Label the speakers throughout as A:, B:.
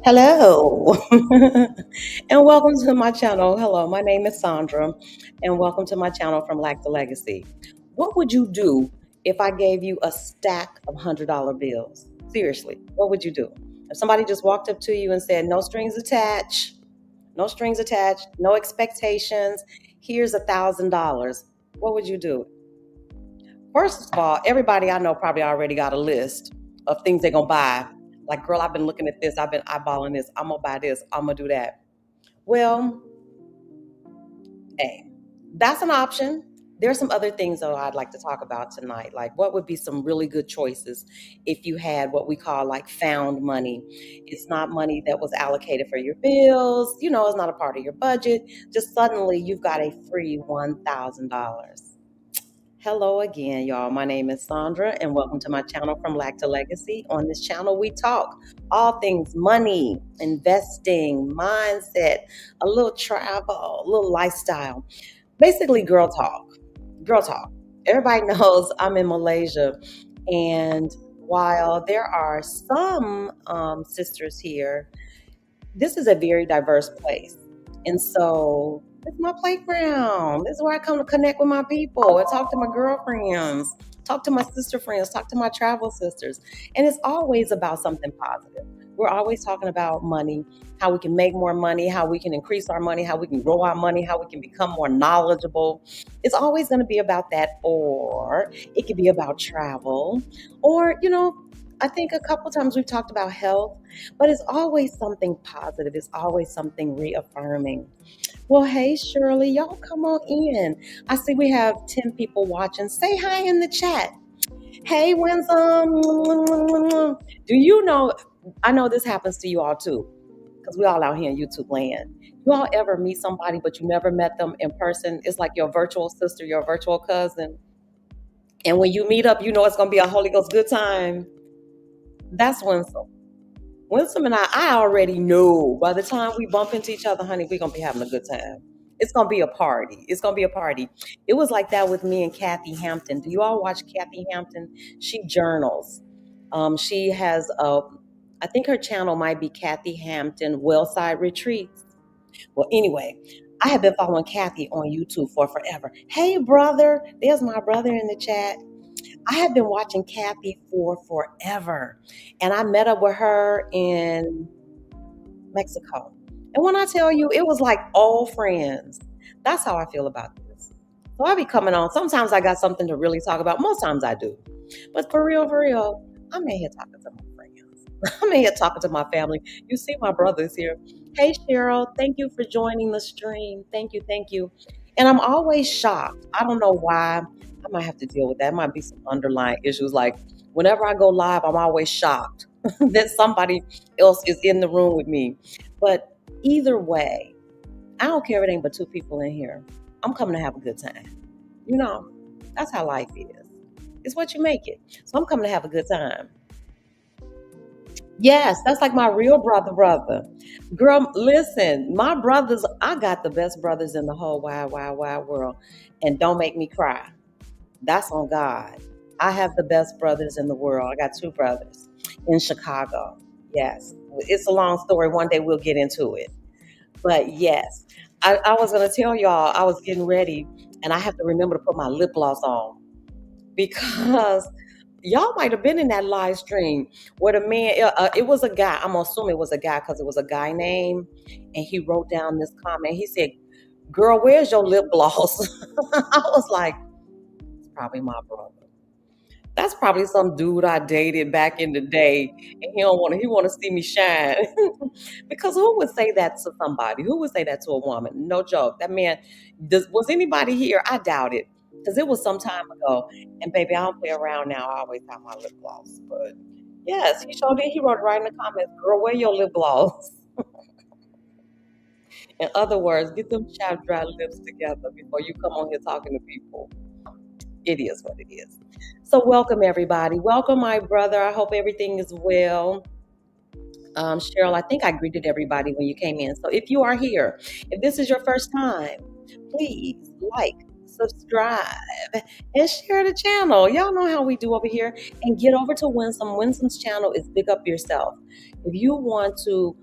A: Hello, and welcome to my channel. Hello, my name is Sandra, and welcome to my channel from Lack to Legacy. What would you do if I gave you a stack of $100 bills? Seriously, what would you do? If somebody just walked up to you and said, no strings attached, no strings attached, no expectations, here's $1,000, what would you do? First of all, everybody I know probably already got a list of things they're gonna buy. Like, girl, I've been looking at this, I've been eyeballing this, I'm gonna buy this, I'm gonna do that. Well, hey, that's an option. There's some other things though I'd like to talk about tonight. Like, what would be some really good choices if you had what we call like found money? It's not money that was allocated for your bills, it's not a part of your budget. Just suddenly you've got a free $1,000. Hello again, y'all. My name is Sandra, and welcome to my channel From Lack to Legacy. On this channel, we talk all things money, investing, mindset, a little travel, a little lifestyle. Basically, girl talk. Girl talk. Everybody knows I'm in Malaysia, and while there are some sisters here, this is a very diverse place. And so it's my playground. This is where I come to connect with my people and talk to my girlfriends, talk to my sister friends, talk to my travel sisters. And it's always about something positive. We're always talking about money, how we can make more money, how we can increase our money, how we can grow our money, how we can become more knowledgeable. It's always going to be about that, or it could be about travel, or, I think a couple times we've talked about health, but it's always something positive. It's always something reaffirming. Well, hey, Shirley, y'all come on in. I see we have 10 people watching. Say hi in the chat. Hey, Winsome. Do you know? I know this happens to you all too, because we all out here in YouTube land. You all ever meet somebody, but you never met them in person? It's like your virtual sister, your virtual cousin. And when you meet up, you know it's going to be a Holy Ghost good time. That's Winsome. Winsome and I already know by the time we bump into each other, honey, we're going to be having a good time. It's going to be a party. It's going to be a party. It was like that with me and Kathy Hampton. Do you all watch Kathy Hampton? She journals. She has I think her channel might be Kathy Hampton Wellside Retreats. Well, anyway, I have been following Kathy on YouTube for forever. Hey, brother. There's my brother in the chat. I have been watching Kathy for forever. And I met up with her in Mexico. And when I tell you, it was like old friends. That's how I feel about this. So I be coming on. Sometimes I got something to really talk about. Most times I do. But for real, I'm in here talking to my friends. I'm in here talking to my family. You see my brothers here. Hey, Cheryl, thank you for joining the stream. Thank you, thank you. And I'm always shocked. I don't know why. I might have to deal with that. It might be some underlying issues. Like whenever I go live, I'm always shocked that somebody else is in the room with me. But either way, I don't care if it ain't but two people in here. I'm coming to have a good time. You know, that's how life is. It's what you make it. So I'm coming to have a good time. Yes, that's like my real brother. Girl, listen, my brothers, I got the best brothers in the whole wide world. And don't make me cry. That's on God. I have the best brothers in the world. I got two brothers in Chicago. Yes. It's a long story. One day we'll get into it. But yes, I was going to tell y'all, I was getting ready and I have to remember to put my lip gloss on because y'all might have been in that live stream where the man, it was a guy. I'm assuming it was a guy because it was a guy name. And he wrote down this comment. He said, "Girl, where's your lip gloss?" I was like, it's probably my brother. That's probably some dude I dated back in the day, and he want to see me shine. Because who would say that to somebody? Who would say that to a woman? No joke. That man, was anybody here? I doubt it, because it was some time ago. And baby, I don't play around now. I always have my lip gloss. But yes, he showed it. He wrote it right in the comments. Girl, wear your lip gloss. In other words, get them chapped dry lips together before you come on here talking to people. It is what it is. So welcome everybody. Welcome my brother. I hope everything is well. Cheryl, I think I greeted everybody when you came in. So if you are here, if this is your first time, please like, subscribe, and share the channel. Y'all know how we do over here. And get over to Winsome. Winsome's channel is Big Up Yourself. If you want to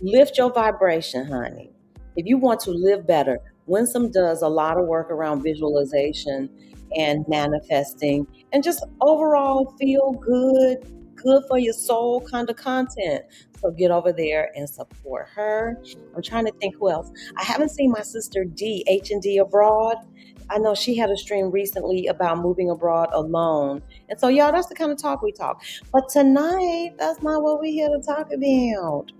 A: Lift your vibration, honey. If you want to live better, Winsome does a lot of work around visualization and manifesting and just overall feel good, good for your soul kind of content. So get over there and support her. I'm trying to think who else. I haven't seen my sister D, H&D Abroad. I know she had a stream recently about moving abroad alone. And so, y'all, that's the kind of talk we talk. But tonight, that's not what we're here to talk about.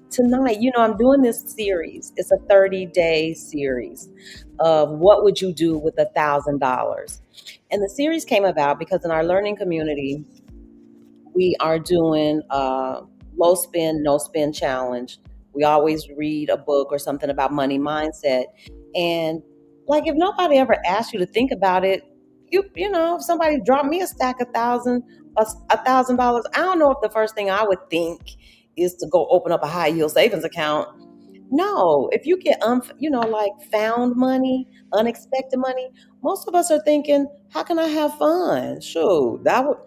A: Tonight, I'm doing this series. It's a 30-day series of what would you do with $1,000. And the series came about because in our learning community, we are doing a low spend, no spend challenge. We always read a book or something about money mindset. And like, if nobody ever asked you to think about it, if somebody dropped me a stack of $1,000, I don't know if the first thing I would think is to go open up a high yield savings account. No, if you get like found money, unexpected money, most of us are thinking, how can I have fun? Shoot, that would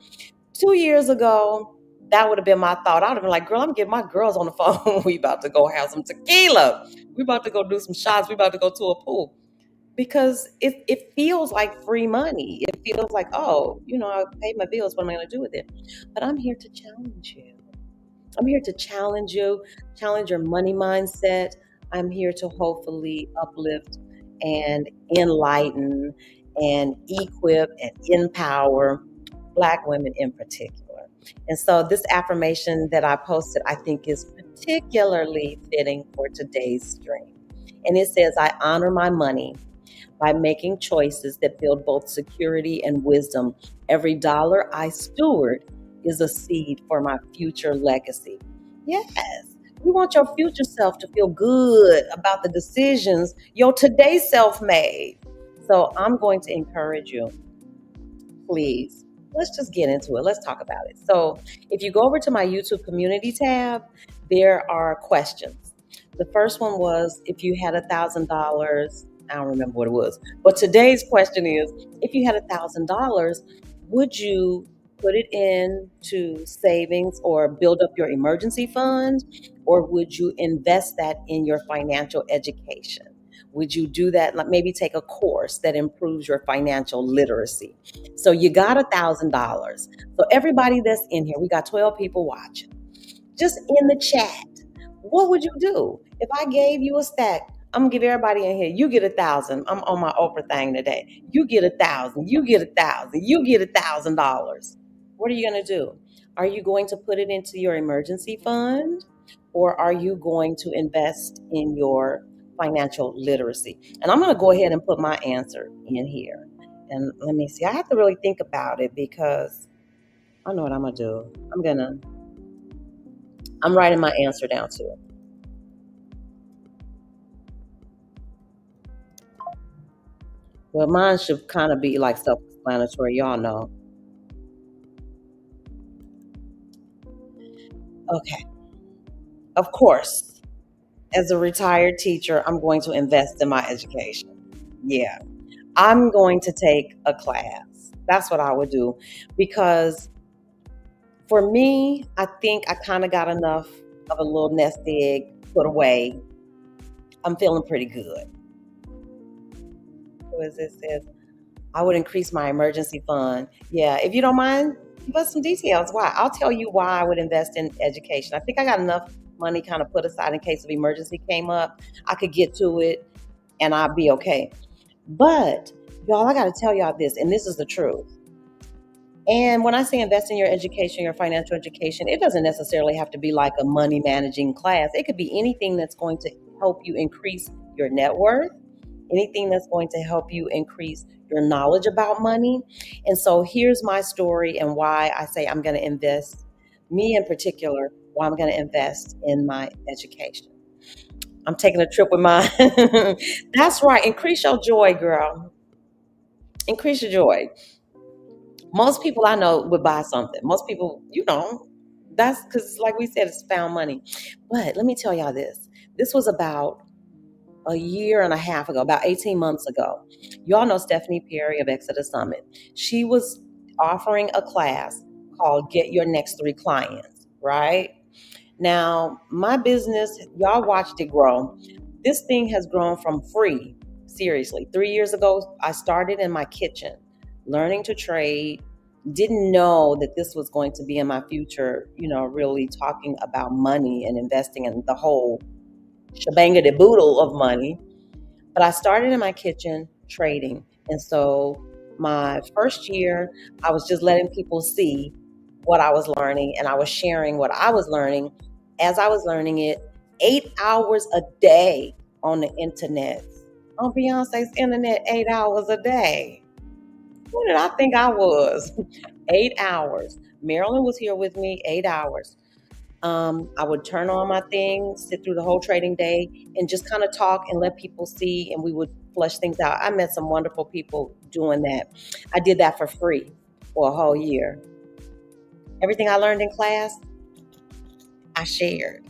A: 2 years ago, that would have been my thought. I would have been like, girl, I'm getting my girls on the phone. We about to go have some tequila. We about to go do some shots. We about to go to a pool. Because it feels like free money. It feels like, oh, I paid my bills. What am I going to do with it? But I'm here to challenge you. I'm here to challenge you, challenge your money mindset. I'm here to hopefully uplift and enlighten and equip and empower Black women in particular. And so this affirmation that I posted, I think is particularly fitting for today's stream. And it says, I honor my money by making choices that build both security and wisdom. Every dollar I steward is a seed for my future legacy. Yes, we want your future self to feel good about the decisions your today self made. So I'm going to encourage you, please, let's just get into it. Let's talk about it. So if you go over to my YouTube community tab, there are questions. The first one was, if you had $1,000, I don't remember what it was, but today's question is, if you had $1,000, would you put it into savings or build up your emergency fund, or would you invest that in your financial education? Would you do that? Like maybe take a course that improves your financial literacy. So you got $1,000. So everybody that's in here, we got 12 people watching. Just in the chat, what would you do if I gave you a stack? I'm gonna give everybody in here. You get 1,000. I'm on my Oprah thing today. You get 1,000. You get 1,000. You get $1,000. What are you gonna do? Are you going to put it into your emergency fund, or are you going to invest in your financial literacy? And I'm gonna go ahead and put my answer in here. And let me see. I have to really think about it because I know what I'm gonna do. I'm writing my answer down too. Well, mine should kind of be like self-explanatory. Y'all know. Okay. Of course, as a retired teacher, I'm going to invest in my education. Yeah. I'm going to take a class. That's what I would do. Because for me, I think I kind of got enough of a little nest egg put away. I'm feeling pretty good. Who is this? Says, I would increase my emergency fund. Yeah, if you don't mind, give us some details. Why? I'll tell you why I would invest in education. I think I got enough money kind of put aside in case of emergency came up. I could get to it and I'd be okay. But y'all, I got to tell y'all this, and this is the truth. And when I say invest in your education, your financial education, it doesn't necessarily have to be like a money managing class. It could be anything that's going to help you increase your net worth, anything that's going to help you increase your knowledge about money. And so here's my story and why I say I'm going to invest, me in particular, why I'm going to invest in my education. I'm taking a trip with mine. That's right. Increase your joy, girl. Increase your joy. Most people I know would buy something. Most people, that's because, like we said, it's found money. But let me tell y'all this. This was about a year and a half ago, about 18 months ago. Y'all know Stephanie Perry of Exodus Summit. She was offering a class called Get Your Next Three Clients, right? Now, my business, y'all watched it grow. This thing has grown from free. Seriously, 3 years ago, I started in my kitchen, learning to trade. Didn't know that this was going to be in my future, really talking about money and investing in the whole shebang de boodle of money. But I started in my kitchen trading. And so my first year, I was just letting people see what I was learning, and I was sharing what I was learning as I was learning it 8 hours a day on the internet. On Beyonce's internet, 8 hours a day. Who did I think I was? 8 hours. Marilyn was here with me, 8 hours. I would turn on my thing, sit through the whole trading day, and just kind of talk and let people see, and we would flush things out. I met some wonderful people doing that. I did that for free for a whole year. Everything I learned in class, I shared.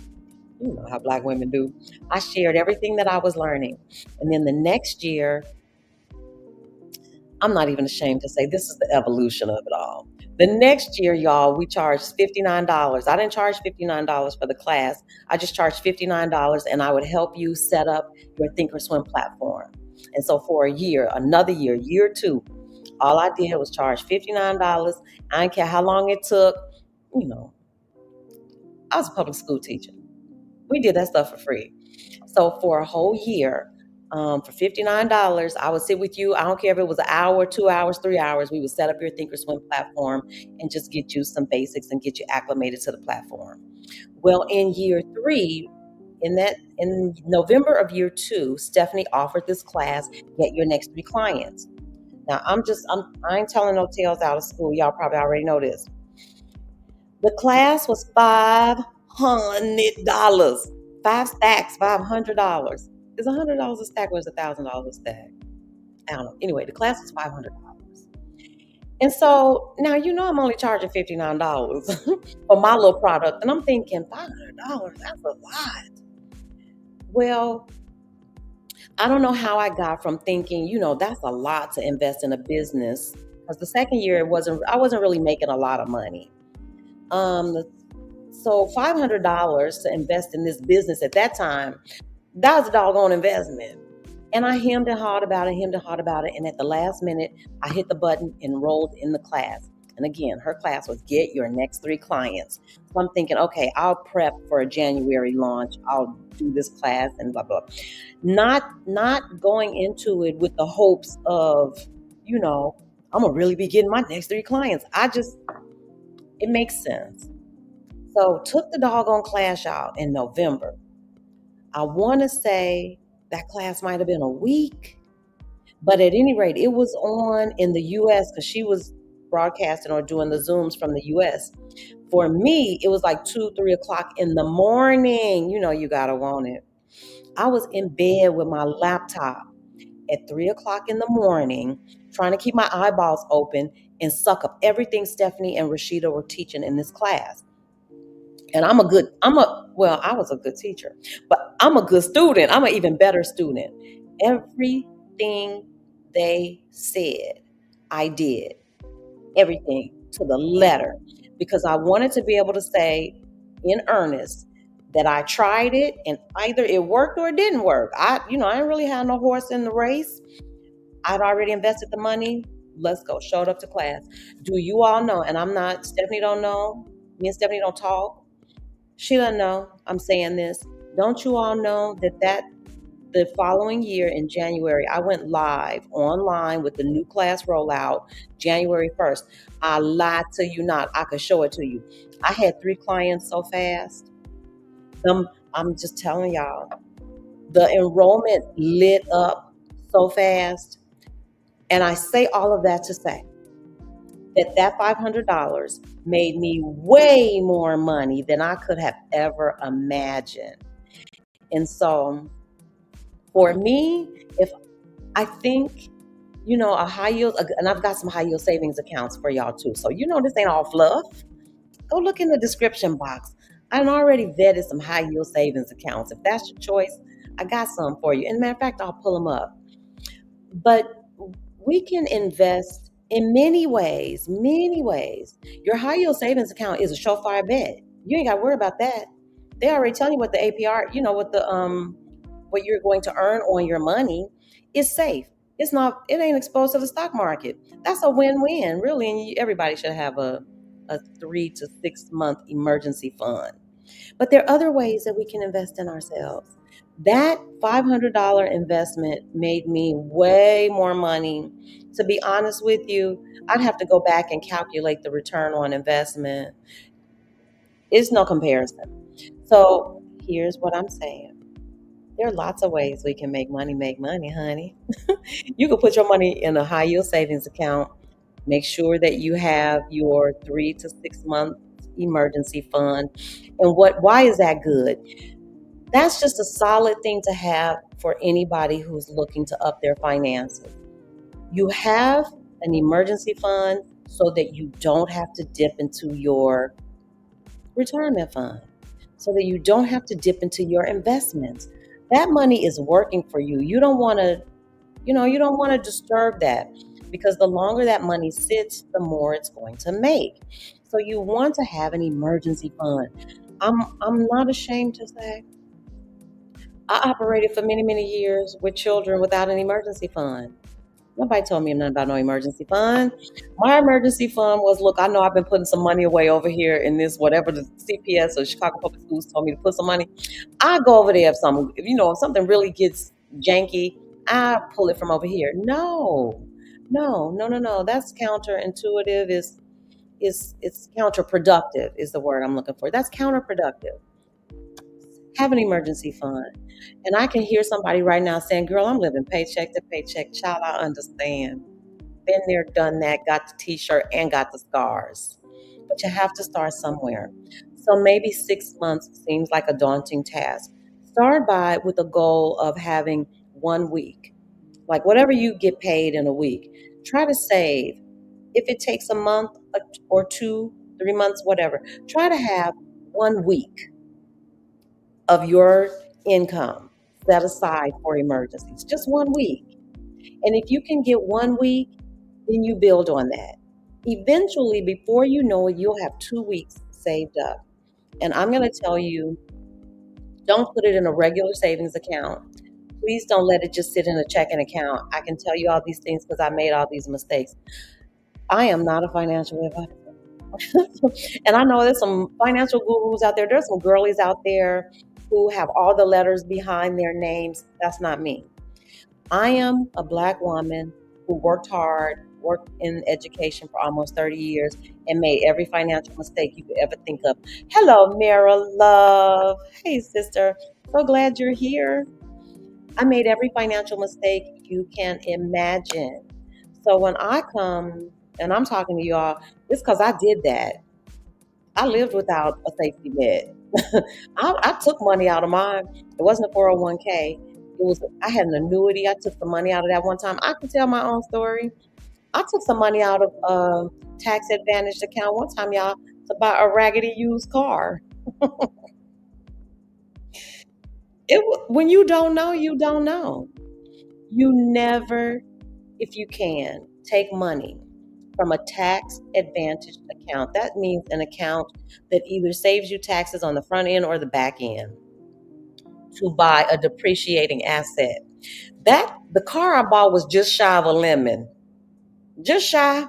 A: You know how Black women do. I shared everything that I was learning. And then the next year, I'm not even ashamed to say this is the evolution of it all. The next year, y'all, we charged $59. I didn't charge $59 for the class. I just charged $59, and I would help you set up your Thinkorswim platform. And so for a year, another year, year two, all I did was charge $59. I didn't care how long it took. You know, I was a public school teacher. We did that stuff for free. So for a whole year, for $59, I would sit with you. I don't care if it was an hour, 2 hours, 3 hours. We would set up your Thinkorswim platform and just get you some basics and get you acclimated to the platform. Well, in year three, in November of year two, Stephanie offered this class, Get Your Next Three Clients. Now I ain't telling no tales out of school. Y'all probably already know this. The class was $500. 5 stacks, $500. Is $100 a stack or is $1,000 a stack? I don't know. Anyway, the class was $500. And so now I'm only charging $59 for my little product. And I'm thinking, $500, that's a lot. Well, I don't know how I got from thinking, that's a lot to invest in a business. Because the second year I wasn't really making a lot of money. So $500 to invest in this business at that time, that was a doggone investment. And I hemmed and hawed about it. And at the last minute, I hit the button, enrolled in the class. And again, her class was Get Your Next Three Clients. So I'm thinking, okay, I'll prep for a January launch. I'll do this class and blah, blah. Not going into it with the hopes of, I'm going to really be getting my next three clients. It makes sense. So took the doggone class out in November. I want to say that class might have been a week, but at any rate, it was on in the US because she was broadcasting or doing the Zooms from the US. For me, it was like 2, 3 o'clock in the morning. You got to want it. I was in bed with my laptop at 3 o'clock in the morning, trying to keep my eyeballs open and suck up everything Stephanie and Rashida were teaching in this class. And I was a good teacher, but I'm a good student. I'm an even better student. Everything they said, I did. Everything to the letter, because I wanted to be able to say in earnest that I tried it and either it worked or it didn't work. I didn't really have no horse in the race. I'd already invested the money. Let's go. Showed up to class. Do you all know? And Stephanie don't know. Me and Stephanie don't talk. She doesn't know I'm saying this. Don't you all know that the following year in January, I went live online with the new class rollout, January 1st. I lied to you not. I could show it to you. I had 3 clients so fast. I'm just telling y'all, the enrollment lit up so fast. And I say all of that to say that $500 made me way more money than I could have ever imagined. And so for me, if I think, a high yield, and I've got some high yield savings accounts for y'all too. So, this ain't all fluff. Go look in the description box. I've already vetted some high yield savings accounts. If that's your choice, I got some for you. And matter of fact, I'll pull them up. But we can invest in many ways, many ways. Your high yield savings account is a surefire bet. You ain't got to worry about that. They already tell you what the APR, what the what you're going to earn on your money is safe. It's not. It ain't exposed to the stock market. That's a win-win, really. And everybody should have a 3 to 6 month emergency fund. But there are other ways that we can invest in ourselves. That $500 investment made me way more money. To be honest with you, I'd have to go back and calculate the return on investment. It's no comparison. So here's what I'm saying. There are lots of ways we can make money, honey. You can put your money in a high yield savings account. Make sure that you have your 3 to 6 month emergency fund. And why is that good? That's just a solid thing to have for anybody who's looking to up their finances. You have an emergency fund so that you don't have to dip into your retirement fund, so that you don't have to dip into your investments. That money is working for you. You don't want to, you don't want to disturb that, because the longer that money sits, the more it's going to make. So you want to have an emergency fund. I'm not ashamed to say I operated for many, many years with children without an emergency fund. Nobody told me nothing about no emergency fund. My emergency fund was, look, I know I've been putting some money away over here in this, whatever the CPS or Chicago Public Schools told me to put some money. I go over there if something really gets janky, I pull it from over here. No, no, no, no, no. That's counterintuitive. It's counterproductive is the word I'm looking for. That's counterproductive. Have an emergency fund. And I can hear somebody right now saying, girl, I'm living paycheck to paycheck. Child, I understand. Been there, done that, got the t-shirt and got the scars. But you have to start somewhere. So maybe 6 months seems like a daunting task. Start by with a goal of having 1 week. Like whatever you get paid in a week, try to save. If it takes a month or two, 3 months, whatever, try to have 1 week of your income set aside for emergencies. Just 1 week. And if you can get 1 week, then you build on that. Eventually, before you know it, you'll have 2 weeks saved up. And I'm going to tell you, don't put it in a regular savings account. Please don't let it just sit in a checking account. I can tell you all these things because I made all these mistakes. I am not a financial advisor. And I know there's some financial gurus out there. There's some girlies out there who have all the letters behind their names. That's not me. I am a Black woman who worked hard, worked in education for almost 30 years, and made every financial mistake you could ever think of. Hello, Mara Love. Hey, sister. So glad you're here. I made every financial mistake you can imagine. So when I come and I'm talking to y'all, it's because I did that. I lived without a safety net. I took money out of mine. It wasn't a 401k. I had an annuity. I took some money out of that one time. I can tell my own story. I took some money out of a tax advantaged account one time, y'all, to buy a raggedy used car. When you don't know, you don't know. You never, if you can, take money from a tax advantaged account. That means an account that either saves you taxes on the front end or the back end, to buy a depreciating asset. The car I bought was just shy of a lemon. Just shy.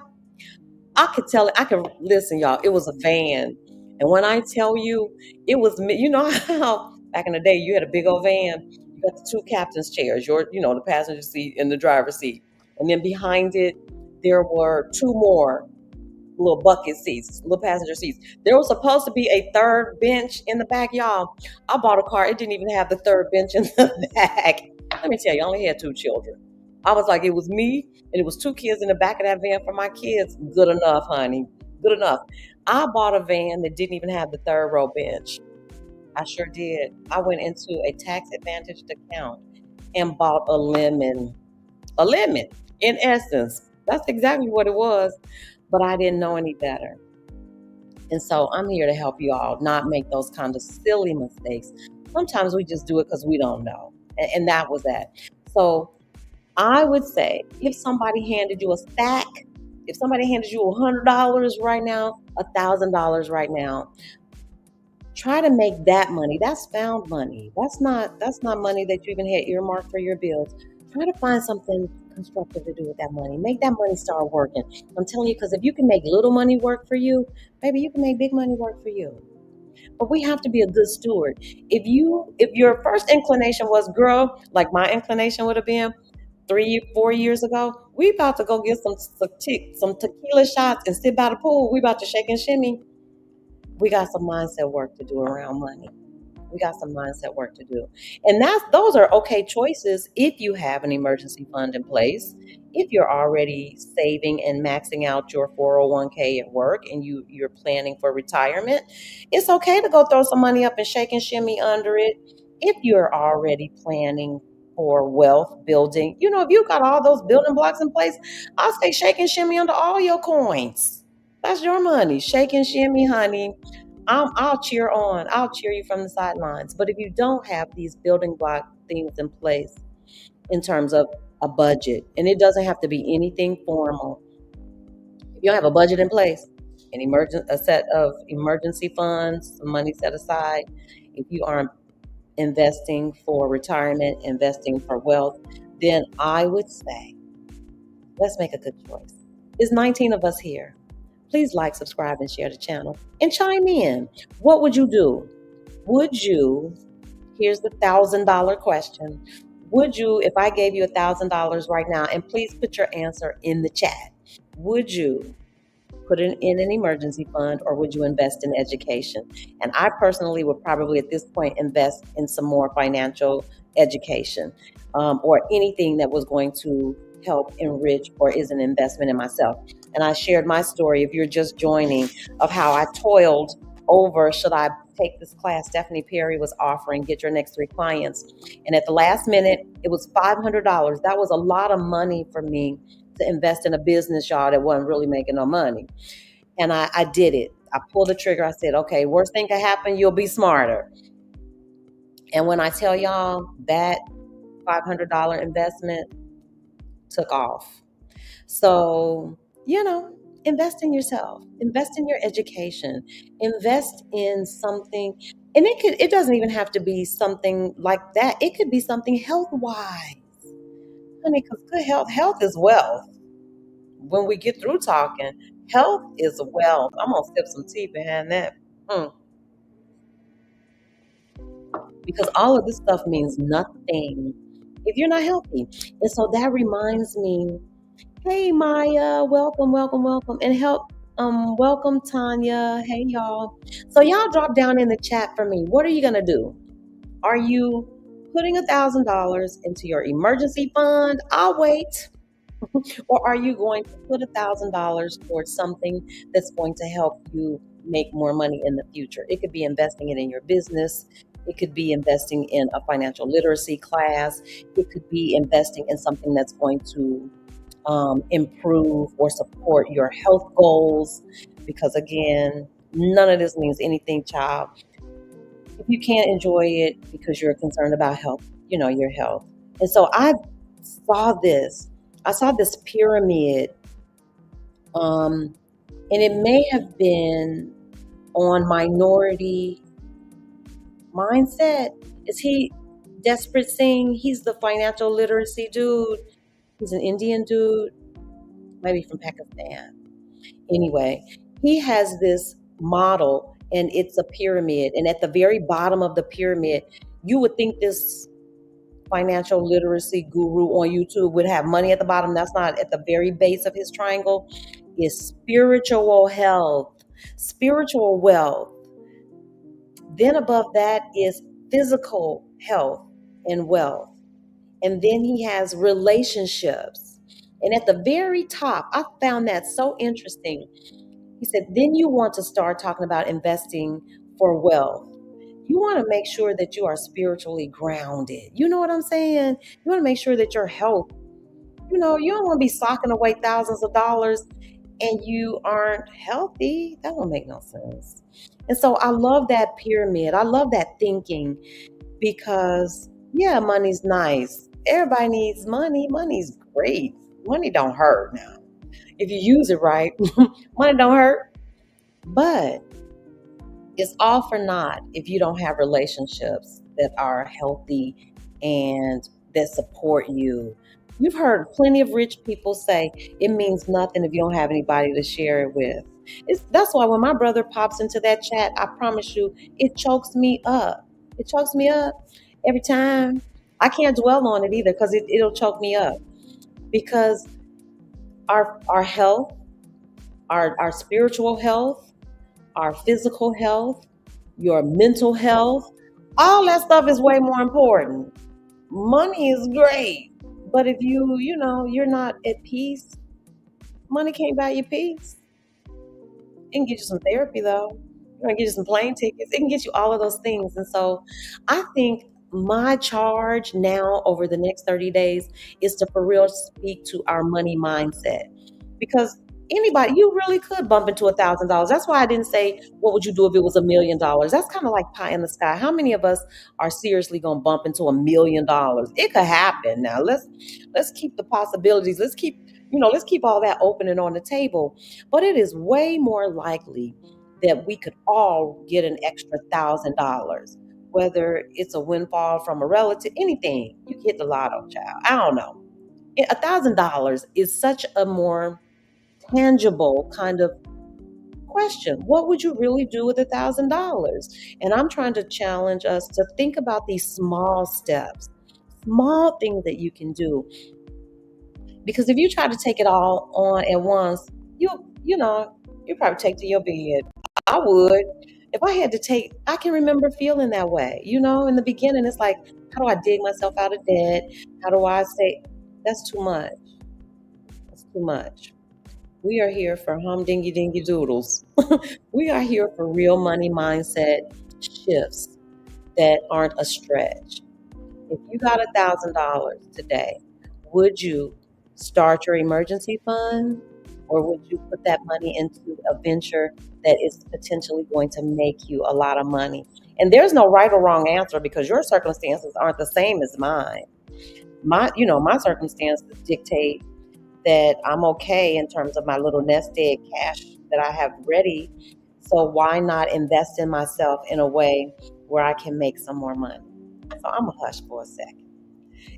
A: I could tell it. I could listen, y'all. It was a van. And when I tell you, it was me. You know how back in the day you had a big old van. You got the two captain's chairs, the passenger seat and the driver's seat. And then behind it, there were two more little bucket seats, little passenger seats. There was supposed to be a third bench in the back, y'all. I bought a car. It didn't even have the third bench in the back. Let me tell you, I only had two children. I was like, it was me and it was two kids in the back of that van for my kids. Good enough, honey. Good enough. I bought a van that didn't even have the third row bench. I sure did. I went into a tax advantaged account and bought a lemon. A lemon, in essence. That's exactly what it was. But I didn't know any better. And so I'm here to help you all not make those kind of silly mistakes. Sometimes we just do it because we don't know. And that was that. So I would say if somebody handed you a stack, if somebody handed you $100 right now, $1,000 right now, Try to make that money. That's found money. That's not money that you even had earmarked for your bills. Try to find something constructive to do with that money. Make that money start working. I'm telling you, because if you can make little money work for you, baby, you can make big money work for you. But we have to be a good steward. If your first inclination was, girl, like my inclination would have been 3, 4 years ago, we about to go get some tequila shots and sit by the pool. We about to shake and shimmy. We got some mindset work to do around money. We got some mindset work to do. And those are okay choices if you have an emergency fund in place, if you're already saving and maxing out your 401k at work and you're planning for retirement. It's okay to go throw some money up and shake and shimmy under it. If you're already planning for wealth building, if you got all those building blocks in place, I'll say shake and shimmy under all your coins. That's your money. Shake and shimmy, honey. I'll cheer on. I'll cheer you from the sidelines. But if you don't have these building block things in place in terms of a budget, and it doesn't have to be anything formal, if you don't have a budget in place, a set of emergency funds, some money set aside, if you aren't investing for retirement, investing for wealth, then I would say, let's make a good choice. There's 19 of us here. Please like, subscribe, and share the channel. And chime in. What would you do? Here's the $1,000 question. Would you, if I gave you $1,000 right now, and please put your answer in the chat, would you put it in an emergency fund or would you invest in education? And I personally would probably at this point invest in some more financial education or anything that was going to help enrich or is an investment in myself. And I shared my story, if you're just joining, of how I toiled over, should I take this class Stephanie Perry was offering, Get Your Next 3 Clients. And at the last minute, it was $500. That was a lot of money for me to invest in a business, y'all, that wasn't really making no money. And I did it. I pulled the trigger. I said, okay, worst thing could happen, you'll be smarter. And when I tell y'all, that $500 investment took off. So, invest in yourself, invest in your education, invest in something. And it doesn't even have to be something like that. It could be something health-wise. Honey, because good health is wealth. When we get through talking, health is wealth. I'm going to sip some tea behind that. Because all of this stuff means nothing if you're not healthy. And so that reminds me, hey Maya, welcome, welcome, welcome. And welcome Tanya. Hey y'all. So y'all drop down in the chat for me. What are you gonna do? Are you putting $1,000 into your emergency fund? I'll wait. Or are you going to put $1,000 towards something that's going to help you make more money in the future? It could be investing it in your business. It could be investing in a financial literacy class. It could be investing in something that's going to improve or support your health goals. Because again, none of this means anything, child, if you can't enjoy it because you're concerned about health, your health. And so I saw this pyramid, and it may have been on Minority Mindset. Is he Desperate Singh? He's the financial literacy dude. He's an Indian dude, maybe from Pakistan. Anyway, he has this model, and it's a pyramid. And at the very bottom of the pyramid, you would think this financial literacy guru on YouTube would have money at the bottom. That's not. At the very base of his triangle is spiritual health, spiritual wealth. Then above that is physical health and wealth. And then he has relationships. And at the very top, I found that so interesting. He said, then you want to start talking about investing for wealth. You want to make sure that you are spiritually grounded. You know what I'm saying? You want to make sure that your health, you don't want to be socking away thousands of dollars and you aren't healthy. That don't make no sense. And so I love that pyramid. I love that thinking because, yeah, money's nice. Everybody needs money. Money's great. Money don't hurt now. If you use it right, money don't hurt. But It's all for naught if you don't have relationships that are healthy and that support you. You've heard plenty of rich people say it means nothing if you don't have anybody to share it with. That's why when my brother pops into that chat, I promise you, it chokes me up. It chokes me up every time. I can't dwell on it either because it'll choke me up. Because our health, our spiritual health, our physical health, your mental health, all that stuff is way more important. Money is great, but if you're not at peace, money can't buy you peace. It can get you some therapy though. It can get you some plane tickets. It can get you all of those things. And so I think my charge now over the next 30 days is to for real speak to our money mindset. Because anybody, you really could bump into $1,000. That's why I didn't say what would you do if it was $1 million. That's kind of like pie in the sky. How many of us are seriously gonna bump into $1 million? It could happen. Now let's keep the possibilities. Let's keep all that open and on the table. But it is way more likely that we could all get an extra $1,000, whether it's a windfall from a relative, anything. You hit the lotto, child. I don't know. $1,000 is such a more tangible kind of question. What would you really do with $1,000? And I'm trying to challenge us to think about these small steps, small things that you can do. Because if you try to take it all on at once, you probably take to your bed. I would. If I had to take, I can remember feeling that way. In the beginning, it's like, how do I dig myself out of debt? How do I say, that's too much? That's too much. We are here for humdingy dingy doodles. We are here for real money mindset shifts that aren't a stretch. If you got $1,000 today, would you start your emergency fund, or would you put that money into a venture that is potentially going to make you a lot of money? And there's no right or wrong answer because your circumstances aren't the same as mine. My circumstances dictate that I'm okay in terms of my little nest egg cash that I have ready. So why not invest in myself in a way where I can make some more money? So I'm a hush for a second.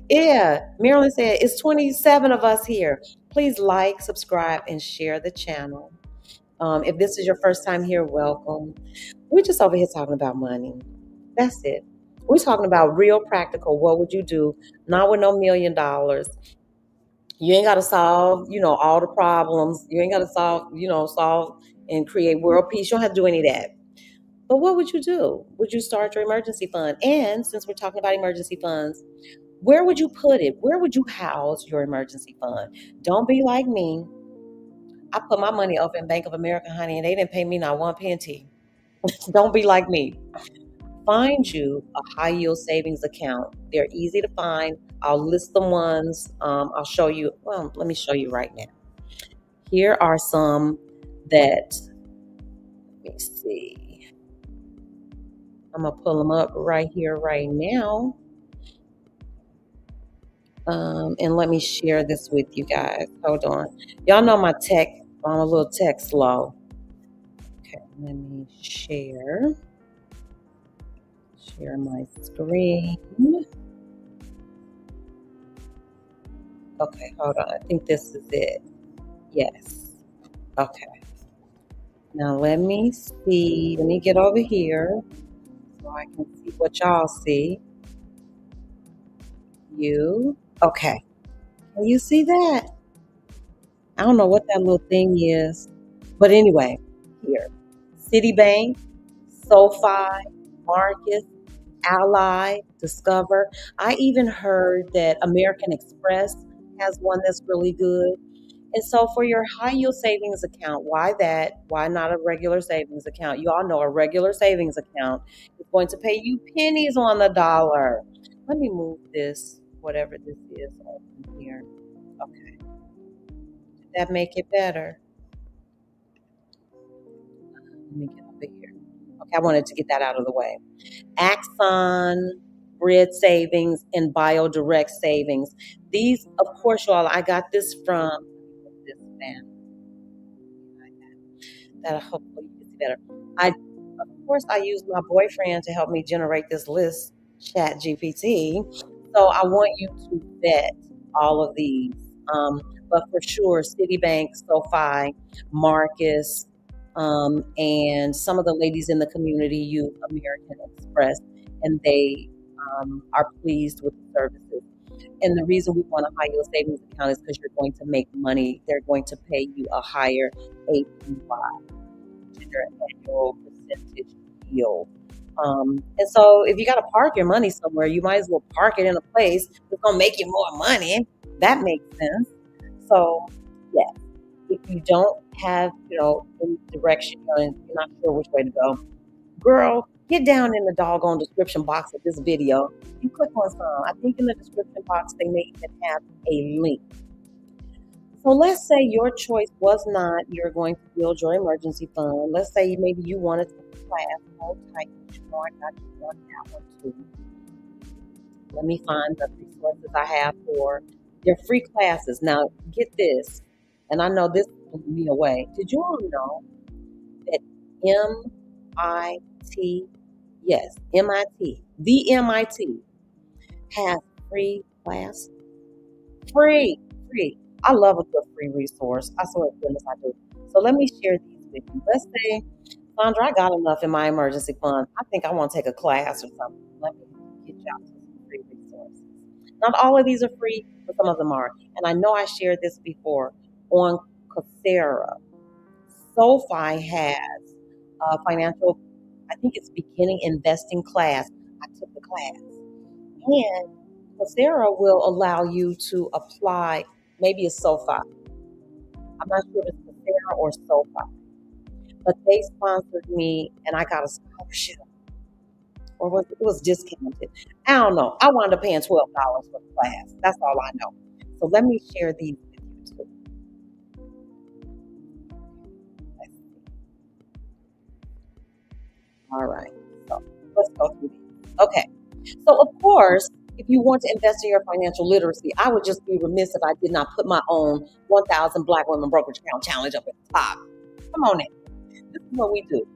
A: Yeah, Marilyn said it's 27 of us here. Please like, subscribe, and share the channel. If this is your first time here, welcome. We're just over here talking about money. That's it. We're talking about real practical. What would you do? Not with no $1 million. You ain't got to solve, all the problems. You ain't got to solve and create world peace. You don't have to do any of that. But what would you do? Would you start your emergency fund? And since we're talking about emergency funds, where would you put it? Where would you house your emergency fund? Don't be like me. I put my money over in Bank of America, honey, and they didn't pay me not one penny. Don't be like me. Find you a high yield savings account. They're easy to find. I'll list the ones. I'll show you. Well, let me show you right now. Here are some that, let me see. I'm going to pull them up right here, right now. And let me share this with you guys. Hold on. Y'all know my tech, I'm a little tech slow. Okay, let me share my screen. Okay, hold on. I think this is it. Yes. Okay. Now let me see. Let me get over here so I can see what y'all see. Okay. Can you see that? I don't know what that little thing is. But anyway, here. Citibank, SoFi, Marcus, Ally, Discover. I even heard that American Express has one that's really good. And so for your high yield savings account, why that? Why not a regular savings account? You all know a regular savings account is going to pay you pennies on the dollar. Let me move this, whatever this is, over here. Okay. Did that make it better? Let me get over here. Okay, I wanted to get that out of the way. Axon, Bread Savings, and BioDirect Savings. These, of course, y'all, I got this from this man. That hopefully you can see better. Of course, I use my boyfriend to help me generate this list, Chat GPT. So I want you to vet all of these. Um, but for sure, Citibank, SoFi, Marcus, and some of the ladies in the community use American Express, and they are pleased with the services. And the reason we want a high yield savings account is because you're going to make money. They're going to pay you a higher APY, your annual percentage yield. And so if you got to park your money somewhere, you might as well park it in a place that's going to make you more money. That makes sense. So, yeah, if you don't have, any direction, you're not sure which way to go, girl, get down in the doggone description box of this video and click on some. I think in the description box, they may even have a link. So let's say your choice was not you're going to build your emergency fund. Let's say maybe you wanted to take a class. Hold tight. I got you on that one too. Let me find the resources I have for their free classes. Now, get this, and I know this blew me away. Did you all know that MIT, yes, MIT, the MIT has free class? Free, free. I love a good free resource. I swear to goodness I do. So let me share these with you. Let's say, Sandra, I got enough in my emergency fund. I think I want to take a class or something. Let me get you out to some free resources. Not all of these are free, but some of them are. And I know I shared this before on Coursera. SoFi has a financial, I think it's beginning investing class. I took the class. And Coursera will allow you to apply, maybe it's SoFi. I'm not sure if it's Coursera or SoFi, but they sponsored me and I got a scholarship, or it was discounted. I don't know. I wound up paying $12 for the class. That's all I know. So let me share these with you too. All right. So let's go through these. Okay. So of course, if you want to invest in your financial literacy, I would just be remiss if I did not put my own 1,000 Black Women Brokerage Account Challenge up at the top. Come on in. This is what we do.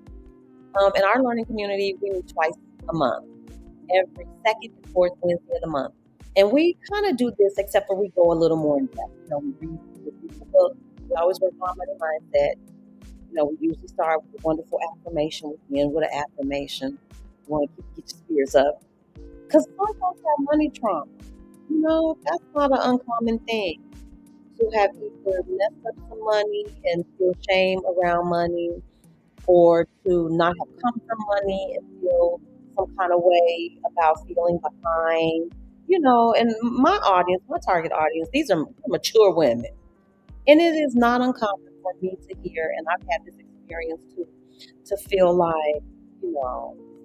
A: In our learning community, we meet twice a month, every second and fourth Wednesday of the month. And we kind of do this, except for we go a little more in depth. We read the book. We always work on money mindset. We usually start with a wonderful affirmation. We end with an affirmation. We want to get your spirits up. Because some folks have money trauma. That's not an uncommon thing. To have either messed up some money and feel shame around money, or to not have come from money and feel some kind of way about feeling behind. And my audience, my target audience, these are mature women. And it is not uncommon for me to hear, and I've had this experience too, to feel like,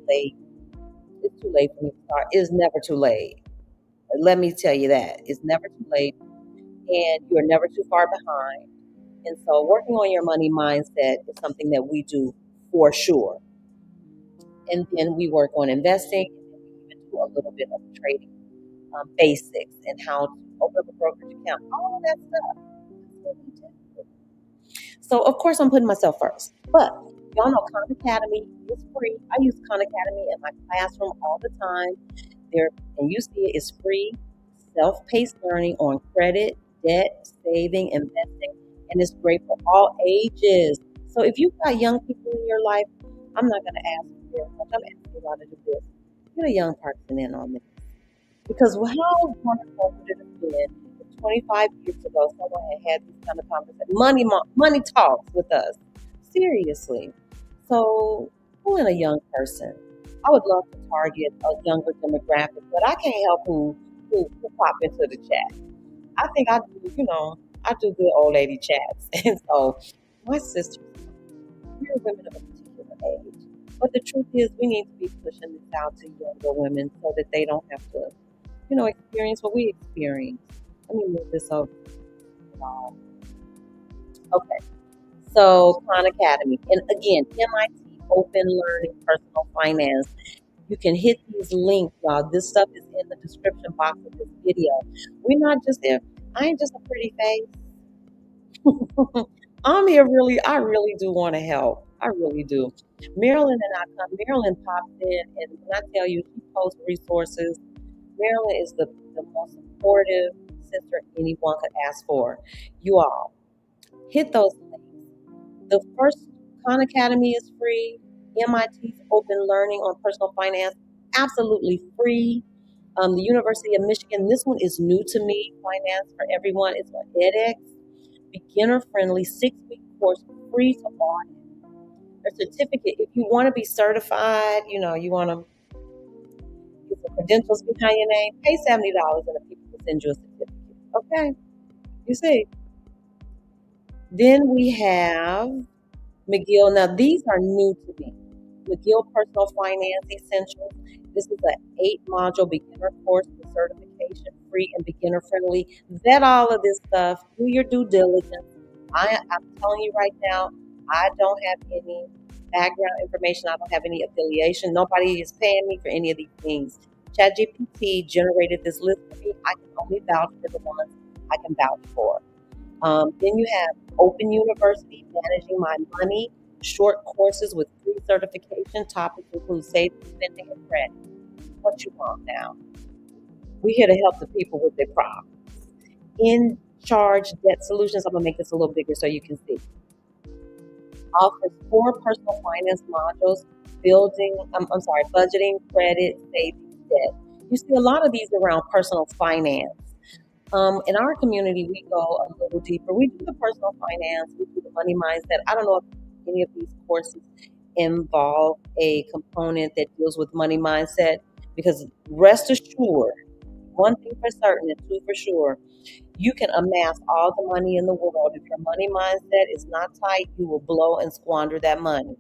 A: late. It's too late for me to start. It's never too late. Let me tell you that. It's never too late, and you're never too far behind. And so working on your money mindset is something that we do for sure. And then we work on investing, and then we even do a little bit of trading basics and how to open up a brokerage account, all of that stuff. That's what we do. So of course I'm putting myself first. But y'all know Khan Academy is free. I use Khan Academy in my classroom all the time. There, and you see it's free, self-paced learning on credit, debt, saving, investing, and it's great for all ages. So if you've got young people in your life, I'm not going to ask you very much. I'm asking you how to do this. Get a young person in on this. Because how wonderful would it have been if 25 years ago someone had these kind of conversations, money talks with us? Seriously. So pull in a young person. I would love to target a younger demographic, but I can't help who pop into the chat. I think I do good old lady chats. And so my sisters, we're women of a particular age. But the truth is we need to be pushing this out to younger women so that they don't have to, experience what we experience. Let me move this over. Okay. So Khan Academy. And again, MIT Open Learning Personal Finance. You can hit these links, y'all. This stuff is in the description box of this video. We're not just there. I ain't just a pretty face. I really do want to help. I really do. Marilyn pops in, and when I tell you, she posts resources. Marilyn is the most supportive sister anyone could ask for. You all hit those links. The first Khan Academy is free. MIT's Open Learning on Personal Finance, absolutely free. The University of Michigan, this one is new to me, Finance for Everyone. It's on edX, beginner friendly, 6-week course, free to audit. A certificate, if you want to be certified, you want to get some credentials behind your name, pay $70 and the people will send you a certificate. Okay, you see. Then we have McGill. Now, these are new to me. McGill Personal Finance Essentials. This is an 8-module beginner course with certification, free and beginner friendly. Vet all of this stuff. Do your due diligence. I'm telling you right now, I don't have any background information. I don't have any affiliation. Nobody is paying me for any of these things. ChatGPT generated this list for me. I can only vouch for the ones I can vouch for. Then you have Open University, Managing My Money, short courses with free certification. Topics include saving, spending, and credit. What you want now? We're here to help the people with their problems. In Charge Debt Solutions, I'm going to make this a little bigger so you can see. Offers 4 personal finance modules, budgeting, credit, savings, debt. You see a lot of these around personal finance. In our community, we go a little deeper. We do the personal finance, we do the money mindset. I don't know if any of these courses involve a component that deals with money mindset, because rest assured, one thing for certain and two for sure, you can amass all the money in the world. If your money mindset is not tight, you will blow and squander that money.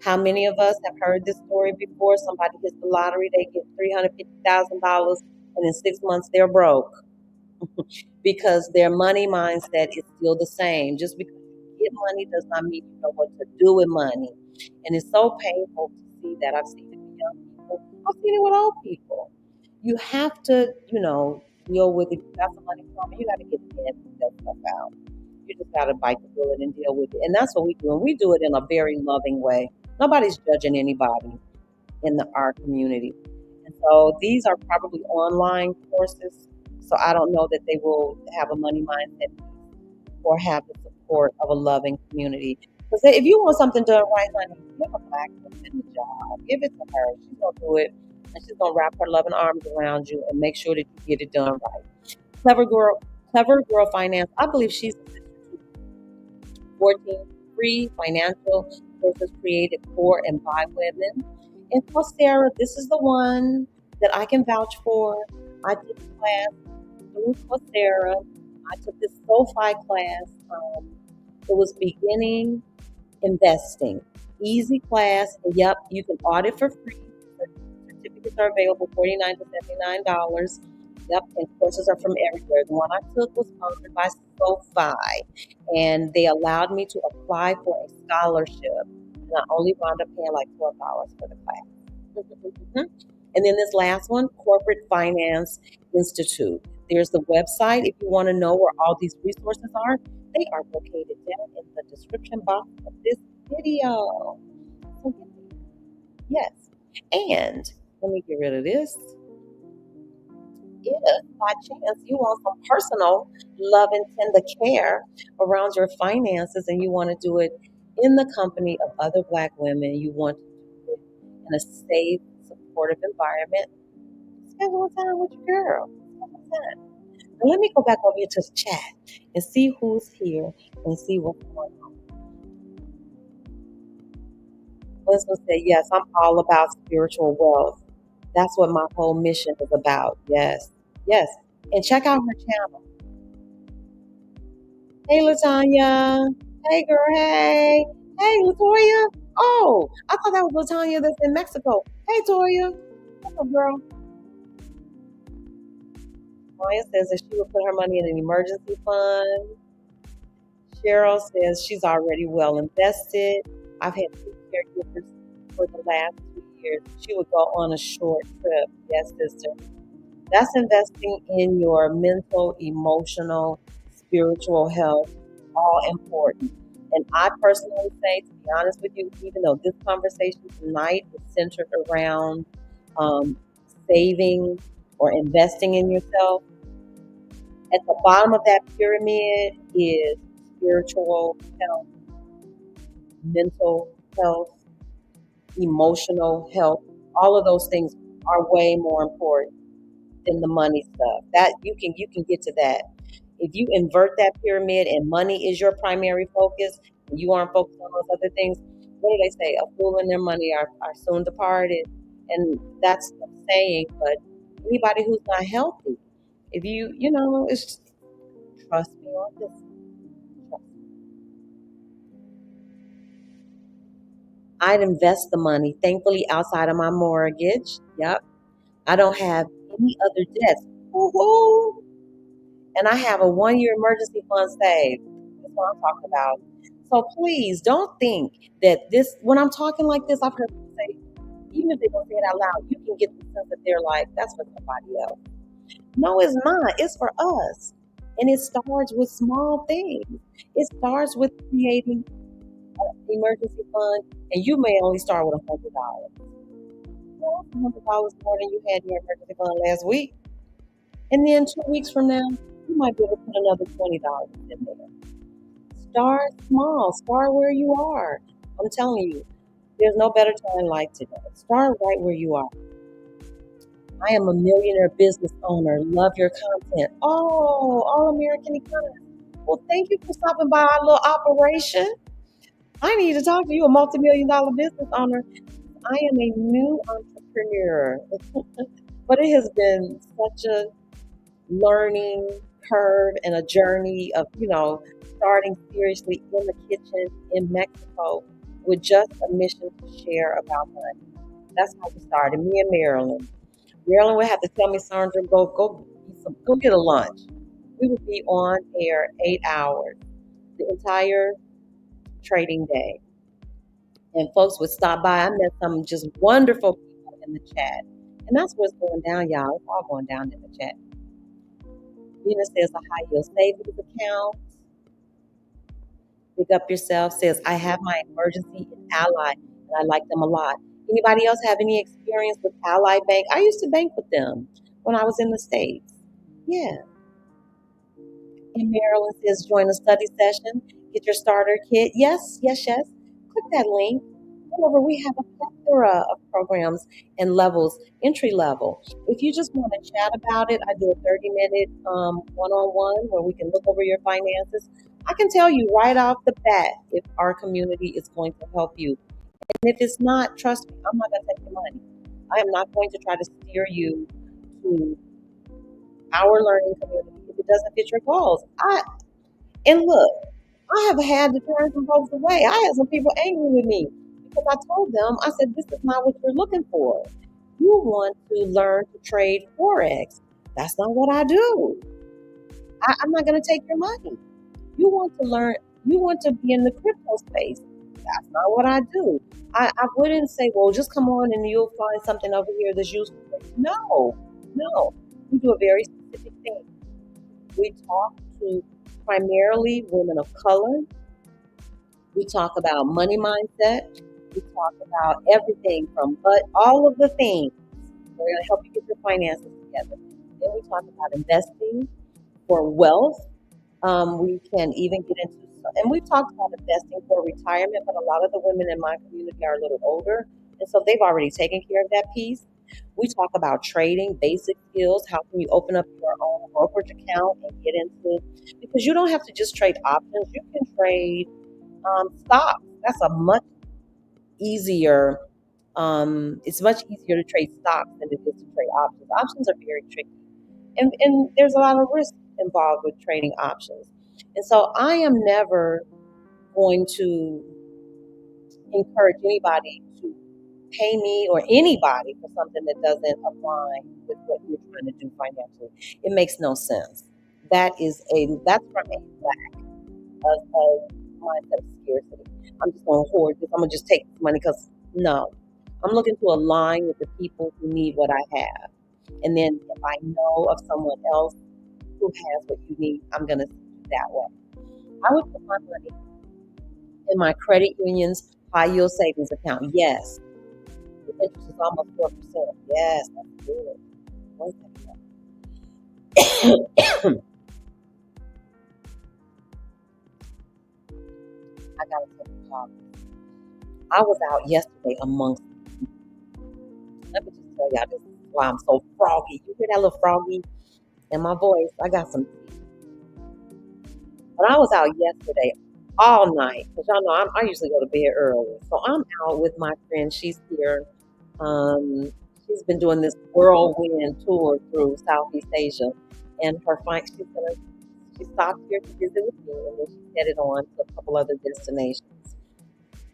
A: How many of us have heard this story before? Somebody hits the lottery, they get $350,000, and in 6 months they're broke because their money mindset is still the same. Just because you get money does not mean you know what to do with money. And it's so painful to see that. I've seen it with young people. I've seen it with old people. You have to, deal with it. You got some money from it. You got to get in and that stuff out. You just got to bite the bullet and deal with it. And that's what we do. And we do it in a very loving way. Nobody's judging anybody in our community. And so these are probably online courses. So I don't know that they will have a money mindset or have the support of a loving community. Because if you want something done right, honey, give a black woman a job. Give it to her. She's going to do it. And she's going to wrap her loving arms around you and make sure that you get it done right. Clever Girl Finance. I believe she's 14 free financial courses created for and by women. And Coursera, this is the one that I can vouch for. I took a class through Coursera. I took this SoFi class. It was beginning investing. Easy class. And yep, you can audit for free. Certificates are available, $49 to $79. Yep, and courses are from everywhere. The one I took was sponsored by SoFi, and they allowed me to apply for a scholarship. And I only wound up paying like $12 for the class. And then this last one, Corporate Finance Institute. There's the website. If you want to know where all these resources are, they are located down in the description box of this video. So get there. Yes. And let me get rid of this. If by chance you want some personal love and tender care around your finances and you want to do it in the company of other Black women, you want to do it in a safe, supportive environment, schedule a time with your girl. Now let me go back over here to the chat and see who's here and see what's going on. Let's say, yes, I'm all about spiritual wealth. That's what my whole mission is about. Yes. Yes. And check out her channel. Hey, LaTanya. Hey, girl. Hey. Hey, LaToya. Oh, I thought that was LaTanya that's in Mexico. Hey, Toya. What's up, girl? Toya says that she will put her money in an emergency fund. Cheryl says she's already well invested. I've had 2 caregivers for the last 2 years. She would go on a short trip. Yes, sister. That's investing in your mental, emotional, spiritual health, all important. And I personally say, to be honest with you, even though this conversation tonight is centered around um, saving or investing in yourself, at the bottom of that pyramid is spiritual health, mental health, emotional health. All of those things are way more important than the money stuff. That you can get to that. If you invert that pyramid and money is your primary focus, and you aren't focused on those other things, what do they say? A fool and their money are soon departed. And that's a saying, but anybody who's not healthy, if it's just, trust me on this. Trust me. I'd invest the money, thankfully, outside of my mortgage. Yep. I don't have any other debts. Woo-hoo. And I have a 1 year emergency fund saved. That's what I'm talking about. So please don't think that this, when I'm talking like this, I've heard people say, even if they don't say it out loud, you can get the sense that they're like, that's for somebody else. No, it's not. It's for us. And it starts with small things. It starts with creating an emergency fund, and you may only start with $100. Well, that's $100 more than you had in your emergency fund last week. And then 2 weeks from now, you might be able to put another $20 in there. Start small. Start where you are. I'm telling you, there's no better time like today. Start right where you are. I am a millionaire business owner. Love your content. Oh, All American Economist. Well, thank you for stopping by our little operation. I need to talk to you, a multi-million-dollar business owner. I am a new entrepreneur, but it has been such a learning curve and a journey of, starting seriously in the kitchen in Mexico with just a mission to share about money. That's how we started. Me and Marilyn. Marilyn would have to tell me, Sandra, go get a lunch. We would be on air 8 hours, the entire trading day. And folks would stop by. I met some just wonderful people in the chat. And that's what's going down, y'all. It's all going down in the chat. Venus says a high yield savings account. Pick up yourself says, I have my emergency in Ally, and I like them a lot. Anybody else have any experience with Ally Bank? I used to bank with them when I was in the States. Yeah. And Marilyn says, join a study session, get your starter kit. Yes, yes, yes. Click that link. Go over. We have a plethora of programs and levels, entry level. If you just want to chat about it, I do a 30-minute one-on-one where we can look over your finances. I can tell you right off the bat if our community is going to help you. And if it's not, trust me, I'm not going to take your money. I am not going to try to steer you to our learning community if it doesn't fit your goals. And look, I have had to turn some folks away. I had some people angry with me because I told them, I said, this is not what you're looking for. You want to learn to trade Forex. That's not what I do. I'm not going to take your money. You want to learn, you want to be in the crypto space. That's not what I do. I wouldn't say, well, just come on and you'll find something over here that's useful. No, no. We do a very specific thing. We talk to primarily women of color. We talk about money mindset. We talk about everything but all of the things. We're going to help you get your finances together. Then we talk about investing for wealth. We can even get into, and we've talked about investing for retirement, but a lot of the women in my community are a little older, and so they've already taken care of that piece. We talk about trading, basic skills. How can you open up your own brokerage account and get into, because you don't have to just trade options. You can trade stocks. That's a much easier, it's much easier to trade stocks than it is to trade options. Options are very tricky. And there's a lot of risk involved with trading options. And so I am never going to encourage anybody to pay me or anybody for something that doesn't align with what you're trying to do financially. It makes no sense. That's from a lack of mindset of scarcity. I'm just going to hoard this. I'm going to just take this money because no, I'm looking to align with the people who need what I have. And then if I know of someone else who has what you need, I'm going to see it that way. I would put my money In my credit union's high yield savings account, yes. The interest is almost 4%. Yes, that's good. One second. I gotta take a call. I was out yesterday amongst, let me just tell y'all, this is why I'm so froggy. You hear that little froggy in my voice? I got some, but I was out yesterday all night because y'all know I usually go to bed early. So I'm out with my friend. She's here. Um, she's been doing this whirlwind tour through Southeast Asia, and she stopped here to visit with me, and then she headed on to a couple other destinations.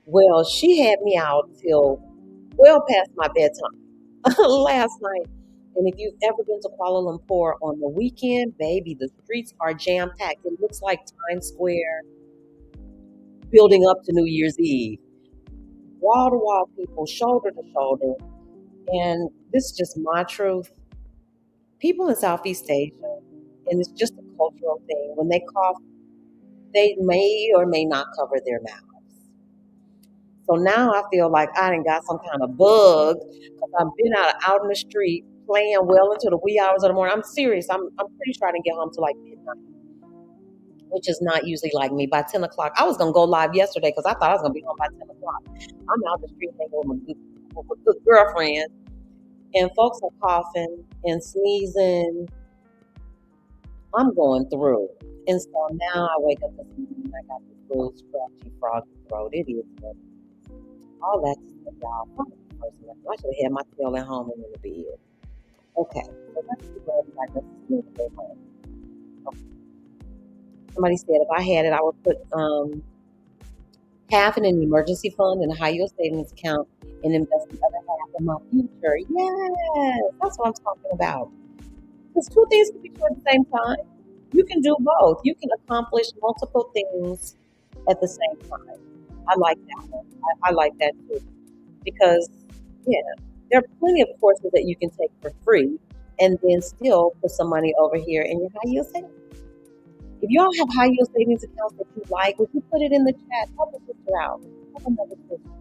A: Well, she had me out till well past my bedtime last night. And if you've ever been to Kuala Lumpur on the weekend, baby, the streets are jam packed. It looks like Times Square building up to New Year's Eve. Wall to wall people, shoulder to shoulder. And this is just my truth. People in Southeast Asia, and it's just a cultural thing, when they cough, they may or may not cover their mouths. So now I feel like I done got some kind of bug because I've been out in the street playing well into the wee hours of the morning. I'm serious. I'm pretty sure I didn't get home till like midnight, which is not usually like me. By 10 o'clock, I was going to go live yesterday because I thought I was going to be home by 10 o'clock. I'm out in the street hanging with a good girlfriend, and folks are coughing and sneezing. I'm going through. And so now I wake up this morning and I got this little scratchy, froggy throat. It is what it is. All that to say, y'all, I should have had my tail at home and in the bed. Okay, so let's see what everybody else is doing today, home. Okay. Somebody said if I had it, I would put half in an emergency fund and a high yield savings account and invest the other half in my future. Yes, that's what I'm talking about. Because two things can be true at the same time. You can do both. You can accomplish multiple things at the same time. I like that one. I like that too. Because, yeah, there are plenty of courses that you can take for free and then still put some money over here in your high yield savings. If y'all have high yield savings accounts that you like, would you put it in the chat? Help a sister out. Help another sister.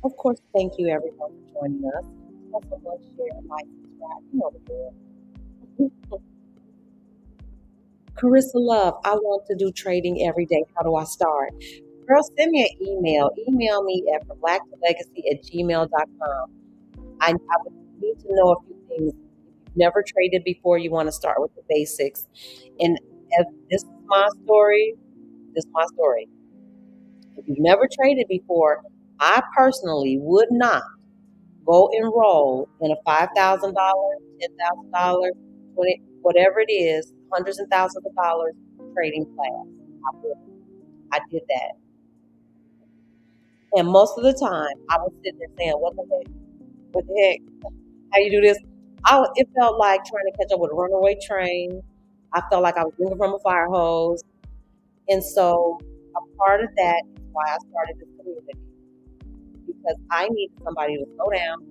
A: Of course, thank you everyone for joining us. Tell someone, share, like, subscribe. You know the drill. Carissa Love, I want to do trading every day. How do I start? Girl, send me an email. Email me at fromblacktollegacy@gmail.com. I would need to know a few things. If you've never traded before, you want to start with the basics. And if this is my story, this is my story. If you've never traded before, I personally would not go enroll in a $5,000, $10,000, 20, whatever it is, hundreds and thousands of dollars trading class. I would. I did that. And most of the time, I was sitting there saying, "What the heck? What the heck? How you do this?" It felt like trying to catch up with a runaway train. I felt like I was drinking from a fire hose. And so a part of that is why I started this community because I needed somebody to slow down,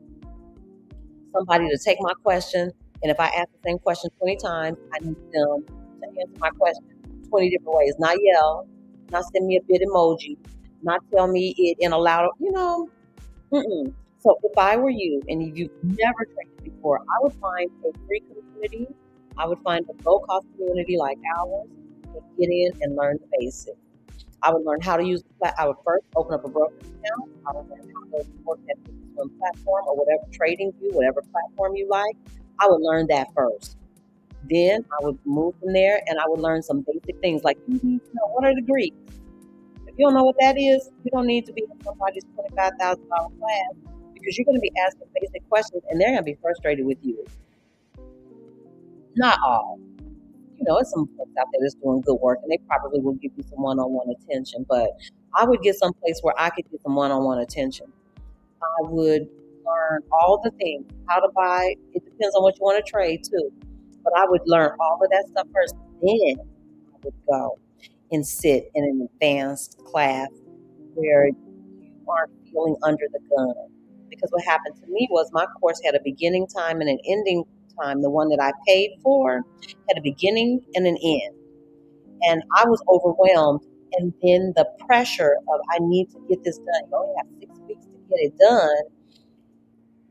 A: somebody to take my question. And if I ask the same question 20 times, I need them to answer my question 20 different ways. Not yell, not send me a bit emoji, not tell me it in a loud, mm-mm. So if I were you and you've never traded before, I would find a free community. I would find a low-cost community like ours and get in and learn the basics. I would learn how to use I would first open up a brokerage account. I would learn how to work that one platform or whatever trading view, whatever platform you like. I would learn that first. Then I would move from there and I would learn some basic things like you need to know what are the Greeks. If you don't know what that is, you don't need to be in somebody's $25,000 class because you're going to be asking basic questions and they're going to be frustrated with you. Not all. It's some folks out there that's doing good work and they probably will give you some one-on-one attention, but I would get someplace where I could get some one-on-one attention. I would learn all the things, how to buy. It depends on what you want to trade too, but I would learn all of that stuff first. Then I would go and sit in an advanced class where you aren't feeling under the gun. Because what happened to me was my course had a beginning time and an ending time. The one that I paid for had a beginning and an end. and I was overwhelmed. And then the pressure of I need to get this done. You only have 6 weeks to get it done.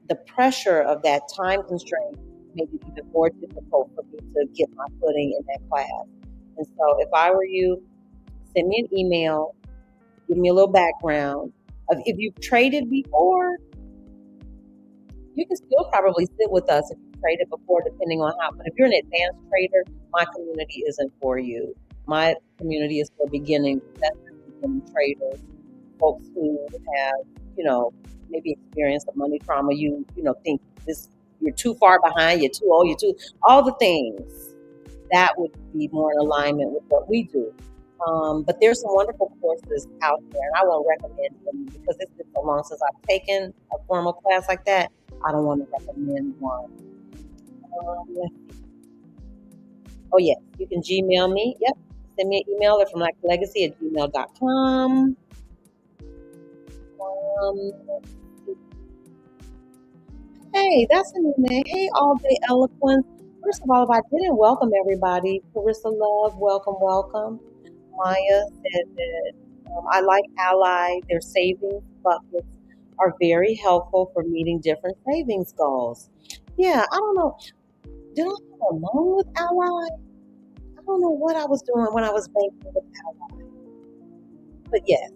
A: The pressure of that time constraint made it even more difficult for me to get my footing in that class. And so, if I were you, send me an email, give me a little background. If you've traded before, you can still probably sit with us if you've traded before, depending on how. But if you're an advanced trader, my community isn't for you. My community is for beginning investors, beginning traders, folks who have, maybe experienced a money trauma. Think this you're too far behind, you're too old, all the things that would be more in alignment with what we do. But there's some wonderful courses out there, and I won't recommend them because it's been so long since I've taken a formal class like that. I don't want to recommend one. Let's see. Oh, yes, you can Gmail me. Yep, send me an email at fromlactlegacy@gmail.com. Let's see. Hey, that's a new name. Hey, All Day Eloquence. First of all, if I didn't welcome everybody, Carissa Love, welcome, welcome. Maya said that I like Ally. Their savings buckets are very helpful for meeting different savings goals. Yeah, I don't know. Did I have a loan with Ally? I don't know what I was doing when I was banking with Ally. But yes,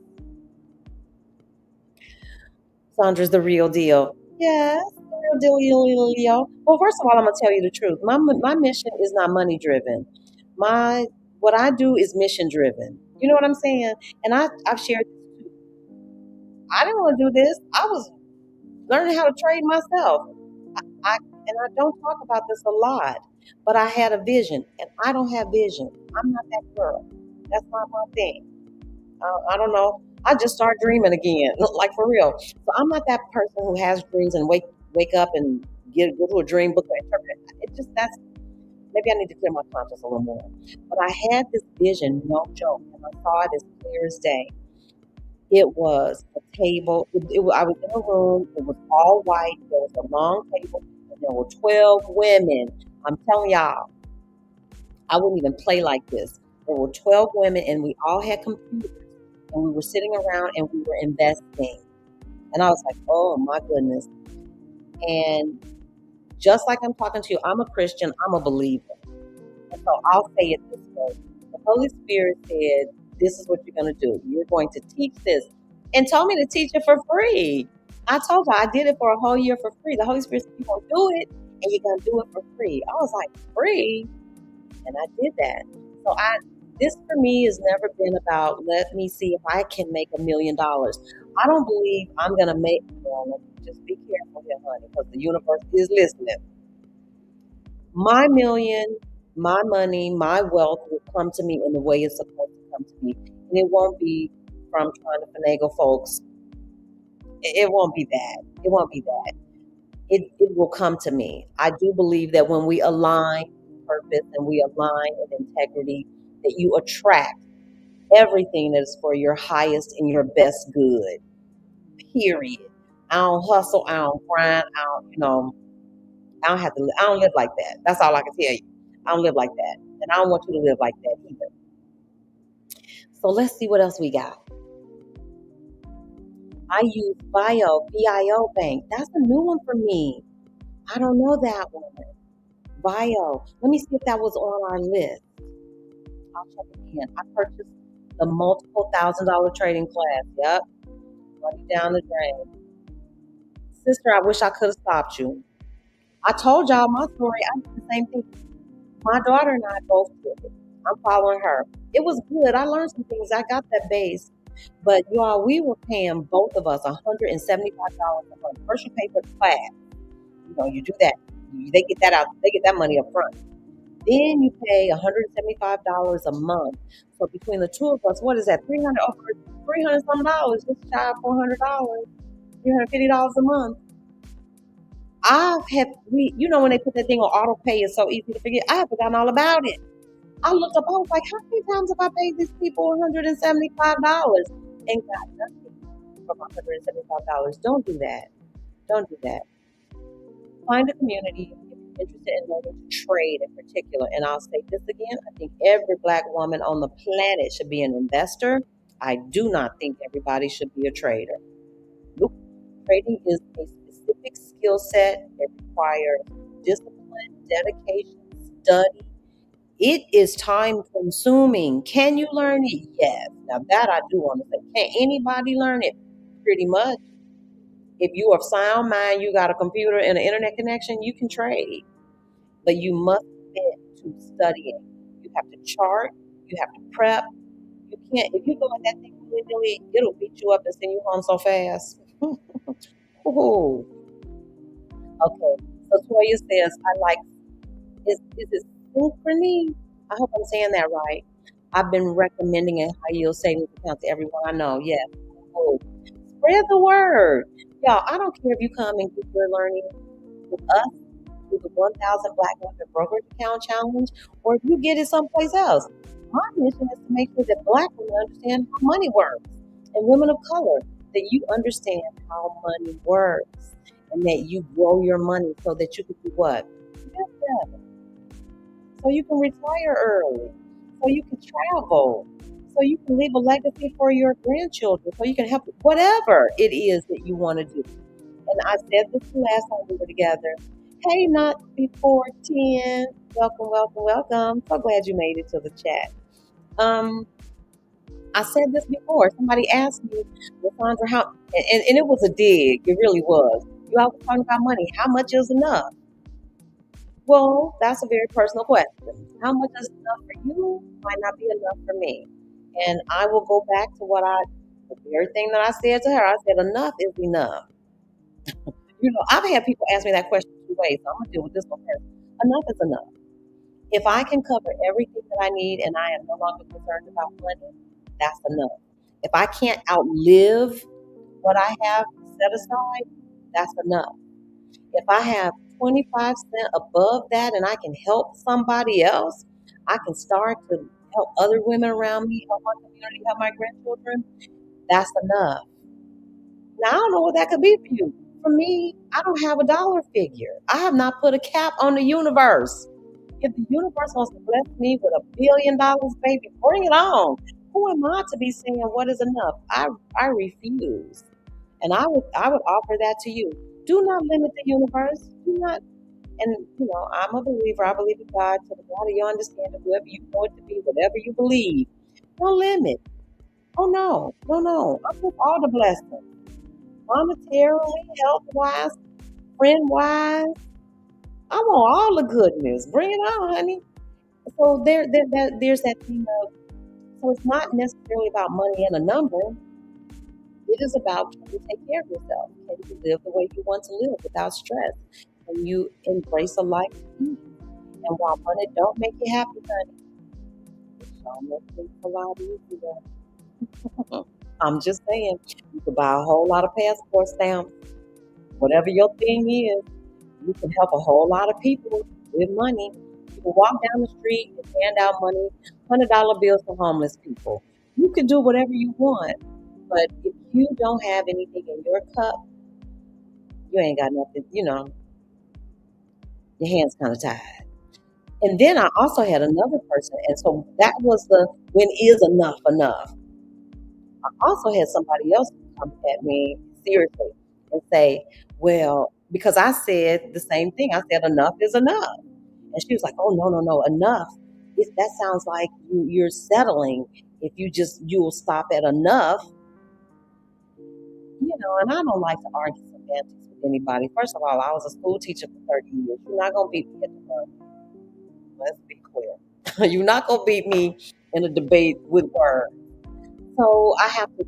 A: Sandra's the real deal. Yes, the real deal. Well, first of all, I'm gonna tell you the truth. My mission is not money driven. My What I do is mission driven. You know what I'm saying? And I've shared this too. I didn't want to do this. I was learning how to trade myself. I and I don't talk about this a lot, but I had a vision, and I don't have vision. I'm not that girl. That's not my thing. I don't know. I just start dreaming again, like for real. So I'm not that person who has dreams and wake up and go to a dream book and interpret it. It just that's maybe I need to clear my conscience a little more. But I had this vision, no joke, and I saw it as clear as day. It was a table. I was in a room. It was all white. There was a long table, and there were 12 women. I'm telling y'all, I wouldn't even play like this. There were 12 women, and we all had computers, and we were sitting around and we were investing. And I was like, oh my goodness. And just like I'm talking to you, I'm a Christian, I'm a believer. And so I'll say it this way. The Holy Spirit said, this is what you're going to do. You're going to teach this. And told me to teach it for free. I told you I did it for a whole year for free. The Holy Spirit said, you're going to do it, and you're going to do it for free. I was like, free? And I did that. So this for me has never been about, let me see if I can make $1 million. I don't believe I'm going to make, just be careful here, honey, because the universe is listening. My million, my money, my wealth will come to me in the way it's supposed to come to me. And it won't be from trying to finagle folks. It won't be that. It won't be that. It will come to me. I do believe that when we align purpose and we align in integrity, that you attract everything that is for your highest and your best good. Period. I don't hustle. I don't grind. I don't have to. I don't live like that. That's all I can tell you. I don't live like that, and I don't want you to live like that either. So let's see what else we got. I use BIO Bank. That's a new one for me. I don't know that one. Bio. Let me see if that was on our list. I'll check again. I purchased the multiple $1,000 trading class. Yep. Money down the drain. Sister, I wish I could have stopped you. I told y'all my story. I did the same thing. My daughter and I both did it. I'm following her. It was good. I learned some things. I got that base. But y'all, we were paying both of us $175 a month. First you pay for the class. You do that. They get that out. They get that money up front. Then you pay $175 a month. So between the two of us, what is that? $300 some dollars, just shy of $400, $350 a month. When they put that thing on auto pay, it's so easy to forget. I have forgotten all about it. I looked up, I was like, how many times have I paid these people $175 and got nothing from $175? Don't do that. Don't do that. Find a community. interested in learning to trade in particular. And I'll say this again, I think every Black woman on the planet should be an investor. I do not think everybody should be a trader. Nope. Trading is a specific skill set. It requires discipline, dedication, study. It is time consuming. Can you learn it? Yes. Now that I do want to say, can anybody learn it? Pretty much. If you are of sound mind, you got a computer and an internet connection, you can trade. But you must commit to studying. You have to chart. You have to prep. You can't. If you go at that thing willy nilly, it'll beat you up and send you home so fast. Ooh. Okay. So Toya says, I like, is it synchrony? I hope I'm saying that right. I've been recommending a high yield savings account to everyone I know. Yes. Oh, spread the word. Y'all, I don't care if you come and get your learning with us through the 1,000 Black Women Brokerage Account Challenge, or if you get it someplace else. My mission is to make sure that Black women understand how money works, and women of color, that you understand how money works, and that you grow your money so that you can do what? Live better. So you can retire early, so you can travel, so you can leave a legacy for your grandchildren, so you can help whatever it is that you want to do. And I said this the last time we were together. Hey, not before 10. Welcome, welcome, welcome. So glad you made it to the chat. I said this before. Somebody asked me, Lysandra, how, and it was a dig. It really was. You always talking about money. How much is enough? Well, that's a very personal question. How much is enough for you might not be enough for me. And I will go back to the very thing that I said to her. I said, enough is enough. I've had people ask me that question two ways, so I'm gonna deal with this one first. Enough is enough. If I can cover everything that I need and I am no longer concerned about money, that's enough. If I can't outlive what I have set aside, that's enough. If I have 25 cents above that and I can help somebody else, I can start to help other women around me, help my community, help my grandchildren, that's enough. Now, I don't know what that could be for you. For me, I don't have a dollar figure. I have not put a cap on the universe. If the universe wants to bless me with $1 billion, baby, bring it on. Who am I to be saying what is enough? I refuse. And I would offer that to you. Do not limit the universe. Do not. And I'm a believer. I believe in God to the God of your understanding, whoever you know it to be, whatever you believe. Don't limit. Oh no, no, no. I want all the blessings. Monetarily, health wise, friend wise. I want all the goodness. Bring it on, honey. So there's that thing of, so it's not necessarily about money and a number. It is about, can you take care of yourself? Can you live the way you want to live without stress? Can you embrace a life of ease? And while money don't make you happy, honey, it sure makes things a lot easier. I'm just saying, you could buy a whole lot of passport stamps. Whatever your thing is, you can help a whole lot of people with money. You can walk down the street and hand out money, $100 bills to homeless people. You can do whatever you want. But if you don't have anything in your cup, you ain't got nothing, your hands kind of tied. And then I also had another person, and so that was the when is enough enough. I also had somebody else come at me seriously and say, well, because I said the same thing. I said enough is enough. And she was like, oh, no, no, no, enough. That sounds like you're settling if you will stop at enough. And I don't like to argue semantics with anybody. First of all, I was a school teacher for 30 years. You're not going to beat me at the front. Let's be clear. You're not going to beat me in a debate with words. So I have to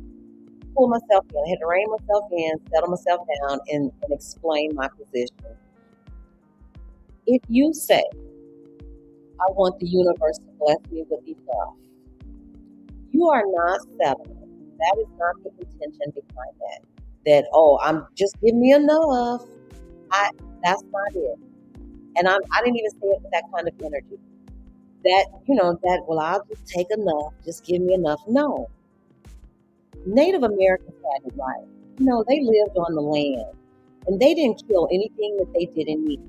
A: pull myself in. I had to rein myself in, settle myself down, and explain my position. If you say, I want the universe to bless me with enough, you are not settling. That is not the intention behind that. I'm just give me enough. That's not it. And I didn't even say it with that kind of energy. Well, I'll just take enough. Just give me enough. No. Native Americans had it right. They lived on the land. And they didn't kill anything that they didn't need.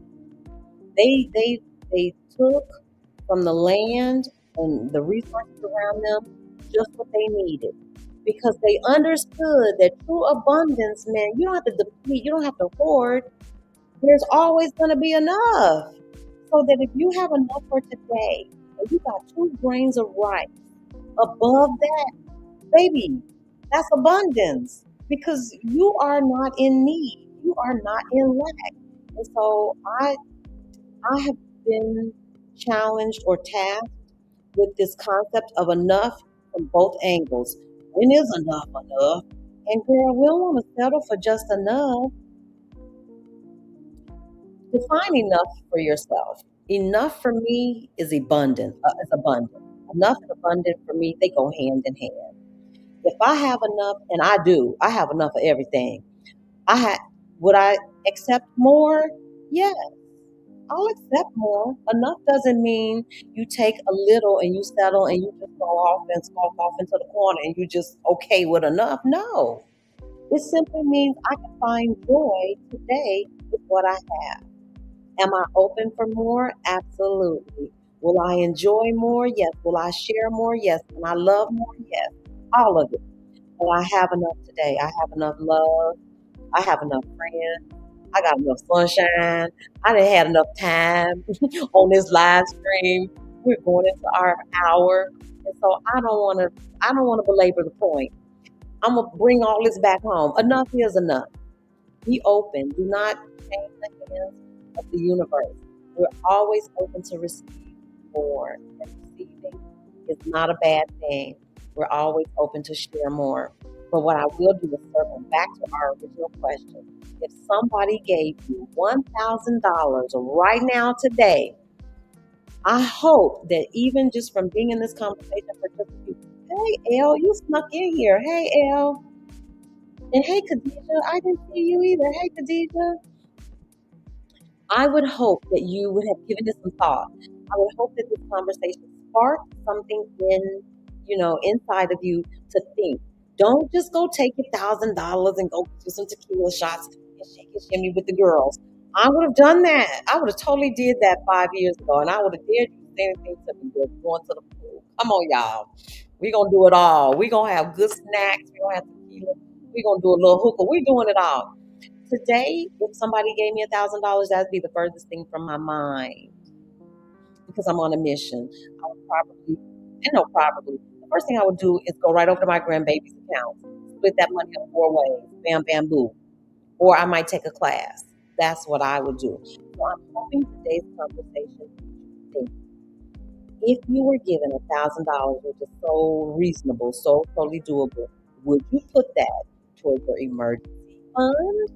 A: They took from the land and the resources around them just what they needed because they understood that true abundance, man, you don't have to deplete, you don't have to hoard. There's always going to be enough. So that if you have enough for today and you got 2 grains of rice above that, baby, that's abundance because you are not in need. You are not in lack. And so I have been challenged or tasked with this concept of enough from both angles. When is enough enough? And girl, we don't want to settle for just enough. Define enough for yourself. Enough for me is abundant. Is abundant. Enough and abundant for me, they go hand in hand. If I have enough, and I do, I have enough of everything. I had, would I accept more? Yeah, I'll accept more. Enough doesn't mean you take a little and you settle and you just go off and skulk off into the corner and you just okay with enough. No, it simply means I can find joy today with what I have. Am I open for more? Absolutely. Will I enjoy more? Yes. Will I share more? Yes. Can I love more? Yes. All of it. But I have enough today. I have enough love. I have enough friends. I got enough sunshine. I didn't have enough time on this live stream. We're going into our hour. And so I don't want to belabor the point. I'm gonna bring all this back home. Enough is enough. Be open. Do not change the hands of the universe. We're always open to receive more. And receiving is not a bad thing. We're always open to share more. But what I will do is circle back to our original question. If somebody gave you $1,000 right now today, I hope that even just from being in this conversation for just a few, hey L, you snuck in here. Hey L. And hey Khadijah, I didn't see you either. Hey Khadijah. I would hope that you would have given this some thought. I would hope that this conversation sparked something inside of you to think. Don't just go take $1,000 and go do some tequila shots and shake and shimmy with the girls. I would have done that. I would have totally did that 5 years ago, and I would have dared you to say anything to me. We're going to the pool. Come on, y'all. We're gonna do it all. We're gonna have good snacks. We're gonna have tequila. We're gonna do a little hookah. We're doing it all. Today, if somebody gave me $1,000, that'd be the furthest thing from my mind because I'm on a mission. I would probably, and no, probably, the first thing I would do is go right over to my grandbaby's account, split that money up 4 ways, bam, bam, boom. Or I might take a class. That's what I would do. So I'm hoping today's conversation, think, if you were given $1,000, which is so reasonable, so totally doable, would you put that towards your emergency fund?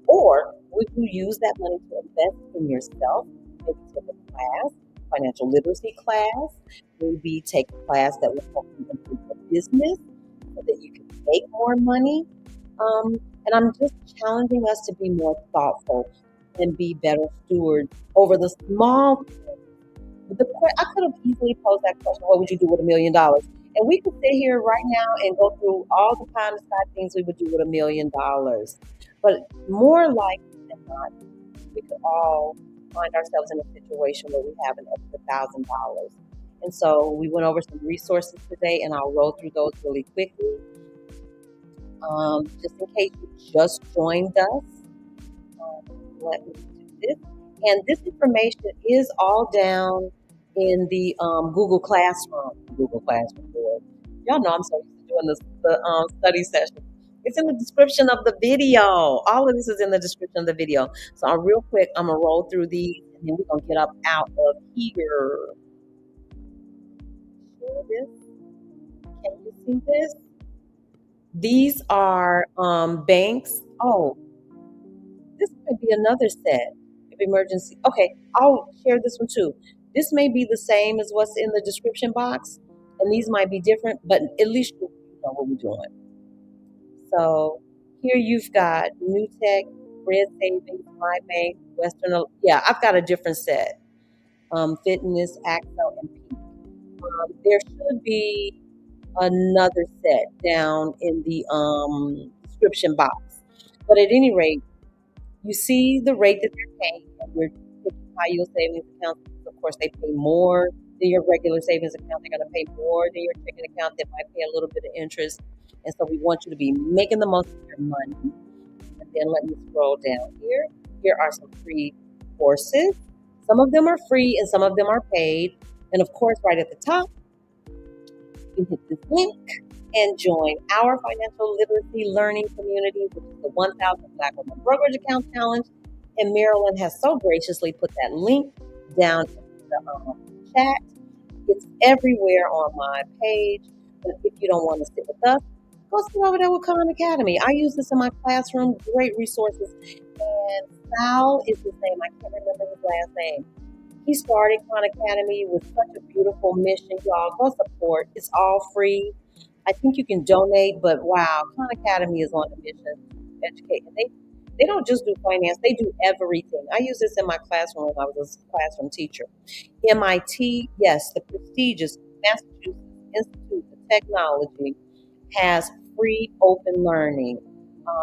A: Or would you use that money to invest in yourself? Maybe take a class, financial literacy class, maybe take a class that will help you improve your business so that you can make more money. And I'm just challenging us to be more thoughtful and be better stewards over the small things. I could have easily posed that question, what would you do with $1 million? And we could sit here right now and go through all the kind of side things we would do with $1 million. But more likely than not, we could all find ourselves in a situation where we have an extra $1,000. And so we went over some resources today, and I'll roll through those really quickly. Just in case you just joined us, let me do this. And this information is all down in the Google Classroom. Google Classroom board. Y'all know I'm so used to doing the study session. It's in the description of the video. All of this is in the description of the video. So I'm real quick, I'm gonna roll through these and then we're gonna get up out of here. Share this. Can you see this? These are banks. Oh, this might be another set of emergency. Okay, I'll share this one too. This may be the same as what's in the description box, and these might be different, but at least you know what we're doing. So here you've got New Tech, Red Savings, My Bank, Western. Yeah, I've got a different set. Fitness, Axel, and Peak. There should be another set down in the description box. But at any rate, you see the rate that they're paying. high yield savings accounts, of course, they pay more than your regular savings account. They're going to pay more than your checking account. That might pay a little bit of interest. And so we want you to be making the most of your money. And then let me scroll down here. Here are some free courses. Some of them are free and some of them are paid. And of course, right at the top, you hit this link and join our financial literacy learning community, which is the 1000 Black Women Brokerage Account Challenge. And Marilyn has so graciously put that link down in the chat. It's everywhere on my page. But if you don't want to sit with us, go sit over there with Khan Academy. I use this in my classroom. Great resources. And Sal is his name. I can't remember his last name. He started Khan Academy with such a beautiful mission. Y'all go support. It's all free. I think you can donate, but wow, Khan Academy is on a mission to educate. And they don't just do finance, they do everything. I use this in my classroom when I was a classroom teacher. MIT, yes, the prestigious Massachusetts Institute of Technology has free open learning.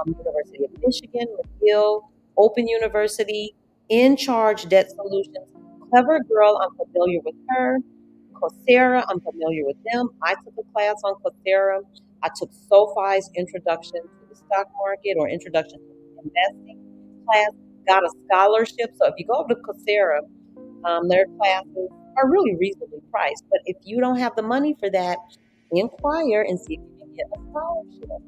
A: University of Michigan, McGill, Open University, In Charge Debt Solutions, Clever Girl, I'm familiar with her. Coursera, I'm familiar with them. I took a class on Coursera. I took SoFi's Introduction to the Stock Market or Introduction to Investing class, got a scholarship. So if you go over to Coursera, their classes are really reasonably priced. But if you don't have the money for that, inquire and see if you can get a scholarship.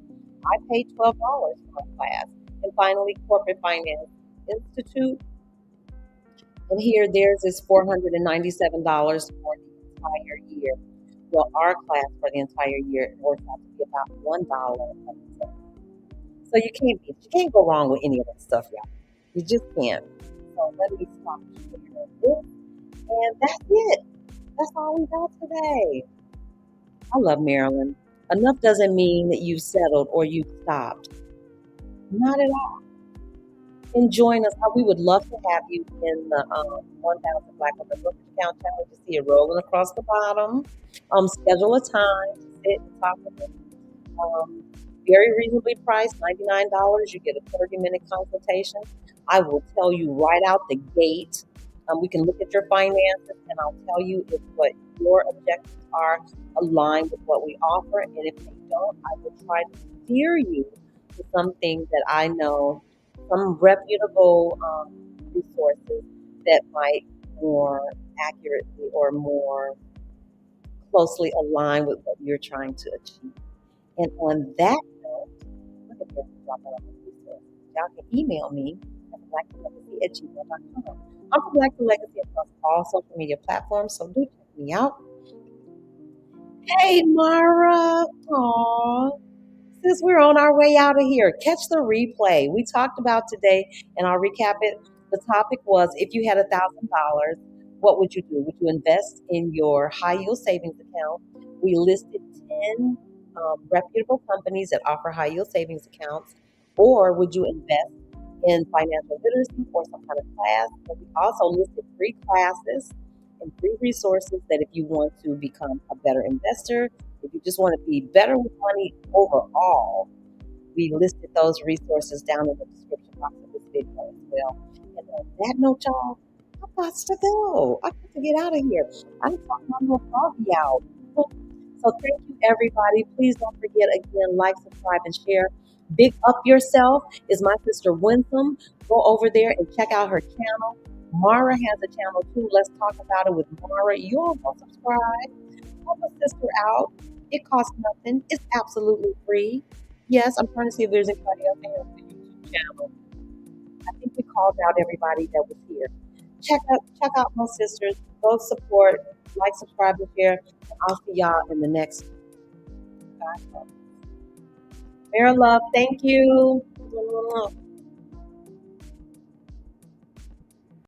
A: I paid $12 for a class. And finally, Corporate Finance Institute. And here, theirs is $497 for the entire year. Well, our class for the entire year works out to be about $1 a month. So you can't go wrong with any of that stuff, y'all. You just can't. So let me stop sharing this. And that's it. That's all we got today. I love Maryland. Enough doesn't mean that you've settled or you've stopped. Not at all. And join us. We would love to have you in the 1000 Black Women Brokerage Account Challenge. You see it rolling across the bottom. Schedule a time to sit and talk with us. Very reasonably priced, $99. You get a 30-minute consultation. I will tell you right out the gate. We can look at your finances, and I'll tell you if what your objectives are aligned with what we offer. And if they don't, I will try to steer you to something that I know, some reputable resources that might more accurately or more closely align with what you're trying to achieve. And on that note, look at this, drop that on the resource. Y'all can email me at blacktolegacy@gmail.com. I'm from Black to Legacy across all social media platforms, so do check me out. Hey, Mara. Aww. Since we're on our way out of here, catch the replay. We talked about today, and I'll recap it. The topic was, if you had $1,000, what would you do? Would you invest in your high yield savings account? We listed 10 reputable companies that offer high yield savings accounts. Or would you invest in financial literacy or some kind of class? And we also listed free classes and free resources that if you want to become a better investor, if you just want to be better with money overall, we listed those resources down in the description box of this video as well. And on that note, y'all, I've got to go. I've got to get out of here. I'm talking my little froggy out. So thank you, everybody. Please don't forget, again, like, subscribe, and share. Big Up Yourself is my sister Winsome. Go over there and check out her channel. Mara has a channel too. Let's talk about it with Mara. You all go subscribe. Help a sister out. It costs nothing. It's absolutely free. Yes, I'm trying to see if there's anybody else here on the YouTube channel. I think we called out everybody that was here. Check out my sisters. Go support, like, subscribe, and share. And I'll see y'all in the next one. Mara love, thank you.